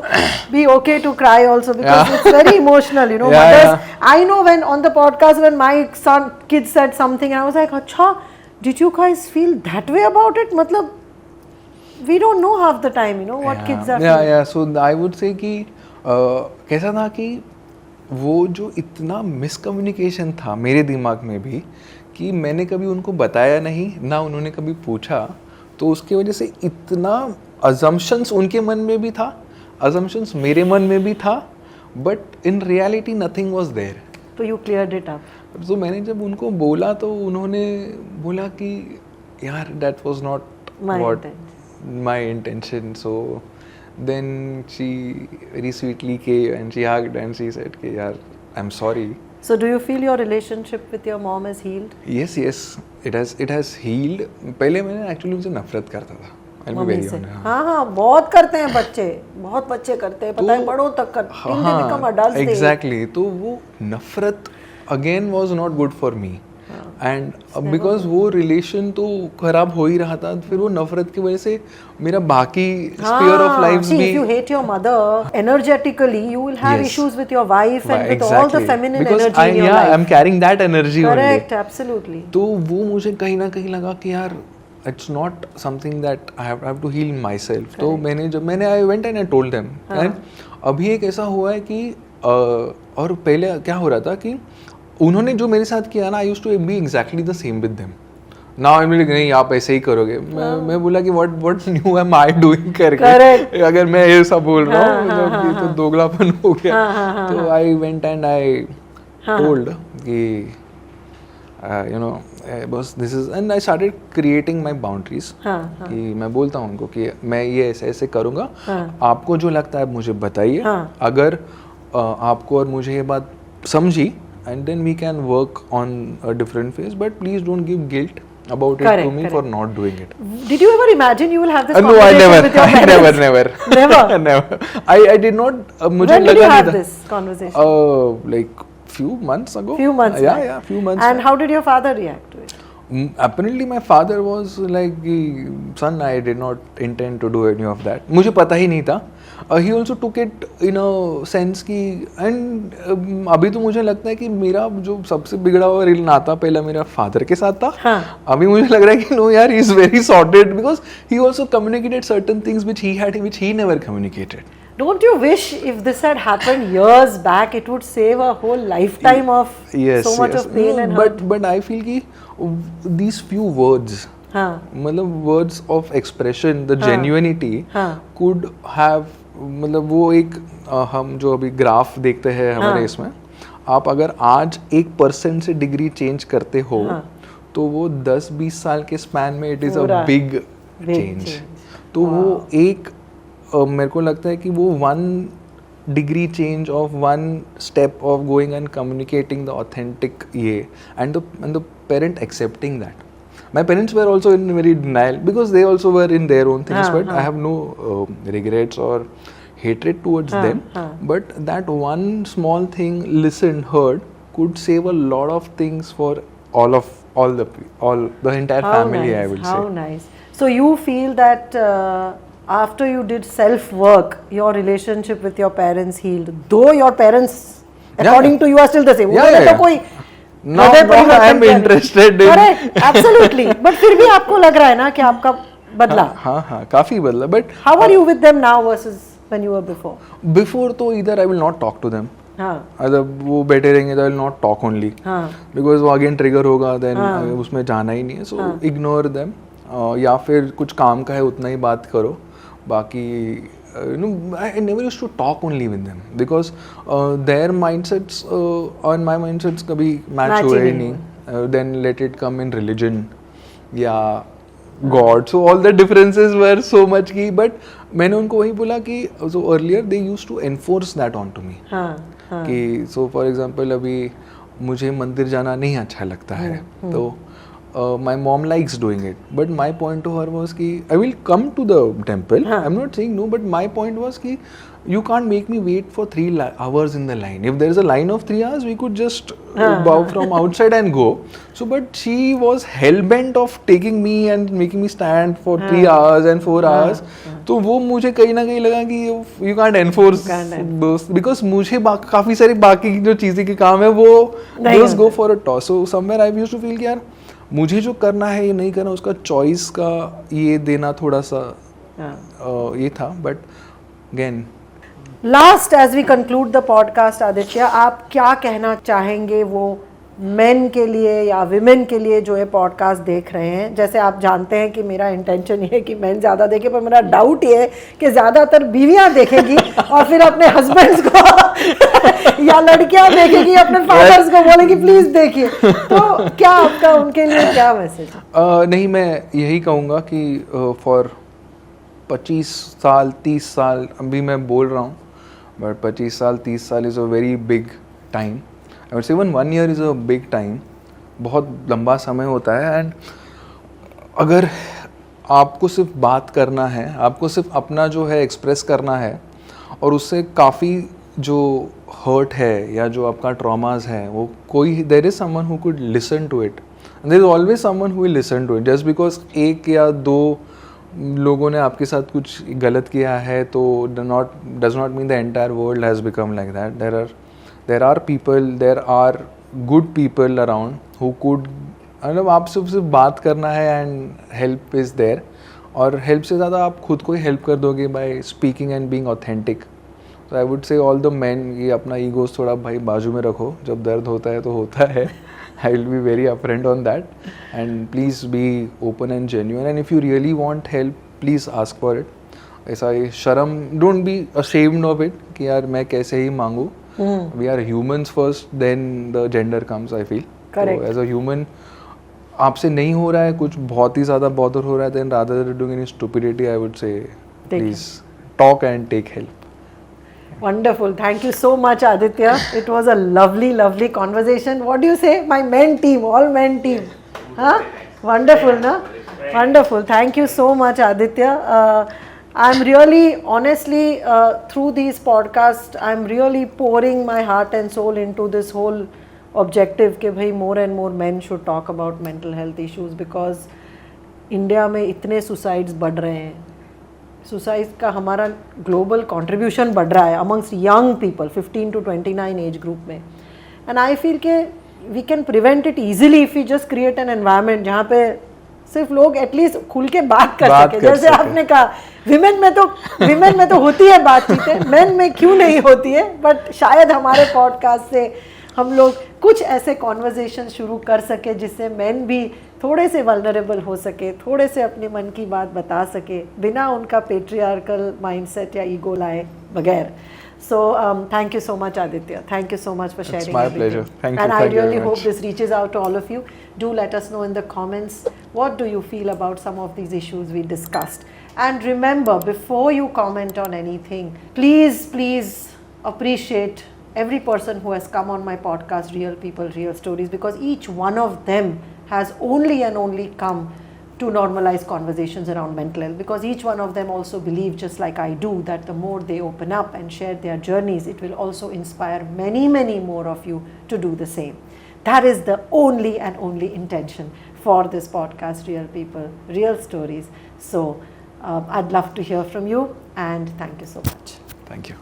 be okay to cry also because it's very emotional, you know. Mothers, I know when on the podcast when my kid said something, I was like, "Acha, did you guys feel that way about it?" मतलब we don't know half the time, you know, what kids are feeling. Yeah. So I would say कि कैसा था कि वो जो इतना miscommunication था मेरे दिमाग में भी कि मैंने कभी उनको बताया नहीं, ना उन्होंने कभी पूछा, तो उसकी वजह से इतना अजम्पशंस उनके मन में भी था, अजम्पशंस मेरे मन में भी था, but in reality nothing was there. तो यू क्लियर्ड इट अप। तो मैंने जब उनको बोला तो उन्होंने बोला कि यार that was not what my intention. So then she very sweetly came and she hugged and she said कि यार I'm sorry. So do you feel your relationship with your mom has healed? Yes, it has healed. पहले मैंने actually उनसे नफरत करता था। I'll be very honest. हाँ, बहुत करते हैं बच्चे, बहुत बच्चे करते हैं, पता है बड़ों तक करते हैं, they become adults. Exactly. तो वो नफरत again was not good for me. And because वो रिलेशन तो खराब हो ही रहा था, फिर वो नफरत की वजह से मेरा बाकी स्फीयर ऑफ लाइफ भी। If you hate your mother energetically, you will have issues with your wife and with all the feminine energy in your life. I'm carrying that energy only. Correct, absolutely. तो वो मुझे कहीं ना कहीं लगा कि यार it's not something that I have to heal myself. तो मैंने I went and I told them. And अभी एक ऐसा हुआ है कि और पहले क्या हो रहा था कि उन्होंने जो मेरे साथ किया ना, I used to be exactly the same with them. Now I'm like नहीं आप ऐसे ही करोगे. मैं बोला कि what new am I doing करके, अगर मैं ये सब बोल रहा हूँ मतलब ये तो दोगलापन हो गया. तो I went and I told कि you know बस this is, and I started creating my boundaries. कि मैं बोलता हूँ उनको कि मैं ये ऐसे ऐसे करूँगा, आपको जो लगता है मुझे बताइए. अगर आपको और मुझे ये बात समझी, and then we can work on a different phase, but please don't give guilt about it to me for not doing it. Did you ever imagine you will have this no, conversation with your parents? Never. Never. I did not. When did you have this conversation? Like few months ago. Few months. Yeah, few months. And how did your father react to it? Apparently my father was like, son, I did not intend to do any of that. मुझे पता ही नहीं था. He also took it in a sense कि, and अभी तो मुझे लगता है कि मेरा जो सबसे बिगड़ा हुआ रिल नाता पहला मेरा फादर के साथ था. अभी मुझे लग रहा है कि no यार, he is very sorted because he also communicated certain things which he never communicated. Don't you wish if this had happened years back, it would save a whole lifetime of so much of pain and hurt? But I feel कि these few words, मतलब words of expression, the genuinity could have, मतलब वो एक हम जो अभी graph देखते हैं हमारे इसमें, आप अगर आज 1% से डिग्री चेंज करते हो तो वो 10-20 साल के स्पैन में it is a big change. तो वो एक मेरे को लगता है कि वो 1 degree change of 1 step of going and communicating the authentic ये and the parent accepting that. My parents were also in very denial because they also were in their own things, but I have no regrets or hatred towards them. But that one small thing listened, heard, could save a lot of things for all the entire family. Nice. I would say. How nice. So you feel that after you did self work, your relationship with your parents healed, though your parents, according to you, are still the same. Now I am interested in. Absolutely. But फिर भी आपको लग रहा है ना कि आपका बदला. हाँ काफी बदला. But how are you with them now versus when you were before? Before तो either I will not talk to them. मतलब वो बैठे रहेंगे तो I will not talk only. Because वो again trigger होगा, then उसमें जाना ही नहीं है. So ignore them. या फिर कुछ काम का है उतना ही बात करो. बाकी I never used to talk only with them because their mindsets and my mindsets कभी match हुए ही नहीं. Then let it come in religion या God. So all the differences were so much की, but मैंने उनको वही बोला कि so earlier they used to enforce that onto me. कि so for example अभी मुझे मंदिर जाना नहीं अच्छा लगता है तो my mom likes doing it, but my point to her was कि I will come to the temple. I'm not saying no, but my point was कि you can't make me wait for 3 hours in the line. If there is a line of 3 hours, we could just bow from outside and go. So, but she was hell bent of taking me and making me stand for 3 hours and 4 hours. तो वो मुझे कहीं ना कहीं लगा कि you can't enforce those because मुझे काफी सारी बाकी जो चीजें के काम है वो just go for a toss. So somewhere I used to feel कि यार मुझे जो करना है ये नहीं करना, उसका चॉइस का ये देना थोड़ा सा ये था. But again last as we conclude the podcast, Aditya आप क्या कहना चाहेंगे वो मेन के लिए या विमेन के लिए जो ये पॉडकास्ट देख रहे हैं? जैसे आप जानते हैं कि मेरा इंटेंशन ये है कि मेन ज़्यादा देखे, पर मेरा डाउट ये है कि ज़्यादातर बीवियाँ देखेगी और फिर अपने हस्बैंड्स को या लड़कियाँ देखेगी अपने फादर्स को बोलेगी प्लीज़ देखिए. तो क्या आपका उनके लिए क्या मैसेज? नहीं, मैं यही कहूँगा कि फॉर 25 साल 30 साल अभी मैं बोल रहा हूँ, बट 25 साल 30 साल is a very big time. I would say even 1 year is a big time. बहुत लंबा समय होता है. एंड अगर आपको सिर्फ बात करना है, आपको सिर्फ अपना जो है एक्सप्रेस करना है और उससे काफ़ी जो हर्ट है या जो आपका ट्रॉमास है वो कोई there is someone who could listen to it. There is always someone who will listen to it. Just because 1 या 2 लोगों ने आपके साथ कुछ गलत किया है तो does not mean the entire world has become like that. There are people, there are good people around who could मतलब आपसे सिर्फ बात करना है एंड हेल्प इज़ देयर, और हेल्प से ज़्यादा आप खुद को ही हेल्प कर दोगे by speaking and being authentic. तो I would say all the men ये अपना ईगोस थोड़ा भाई बाजू में रखो, जब दर्द होता है तो होता है. I will be very upfront on that, and please be open and genuine, and if you really want help please ask for it. ऐसा ये शर्म, don't be ashamed of it कि यार मैं कैसे ही मांगू. We are humans first, then the gender comes, I feel. As a human आपसे नहीं हो रहा है कुछ, बहुत ही ज़्यादा बॉदर हो रहा है, then rather than doing any stupidity I would say please talk and take help. Wonderful. Thank you so much, Aditya. It was a lovely, lovely conversation. What do you say? My men team, all men team. Huh? Wonderful, na? Wonderful. Thank you so much, Aditya. I'm really, honestly, through these podcasts, I'm really pouring my heart and soul into this whole objective कि भाई more and more men should talk about mental health issues, because India में इतने suicides बढ़ रहे हैं. Suicide का हमारा global contribution बढ़ रहा है amongst young people 15 to 29 age group में. एंड आई फील के we can prevent it easily if you just create an environment जहाँ पे सिर्फ लोग एटलीस्ट खुल के बात कर सके. जैसे आपने कहा विमेन में तो होती है बातचीतें, मेन में क्यों नहीं होती है. बट शायद हमारे पॉडकास्ट से हम लोग कुछ ऐसे कॉन्वर्जेशन शुरू कर सके जिससे मेन भी थोड़े से वल्नरेबल हो सके, थोड़े से अपने मन की बात बता सके बिना उनका पेट्रियार्कल माइंडसेट या ईगो लाए बगैर. So thank you so much, Aditya. Thank you so much for sharing. It's my pleasure. Thank you. And I really hope this reaches out to all of you. Do let us know in the comments what do you feel about some of these issues we discussed. And remember, before you comment on anything, please appreciate every person who has come on my podcast, Real People, Real Stories, because each one of them has only come to normalize conversations around mental health, because each one of them also believe, just like I do, that the more they open up and share their journeys, it will also inspire many more of you to do the same. That is the only intention for this podcast, Real People, Real Stories. So I'd love to hear from you, and thank you so much. Thank you.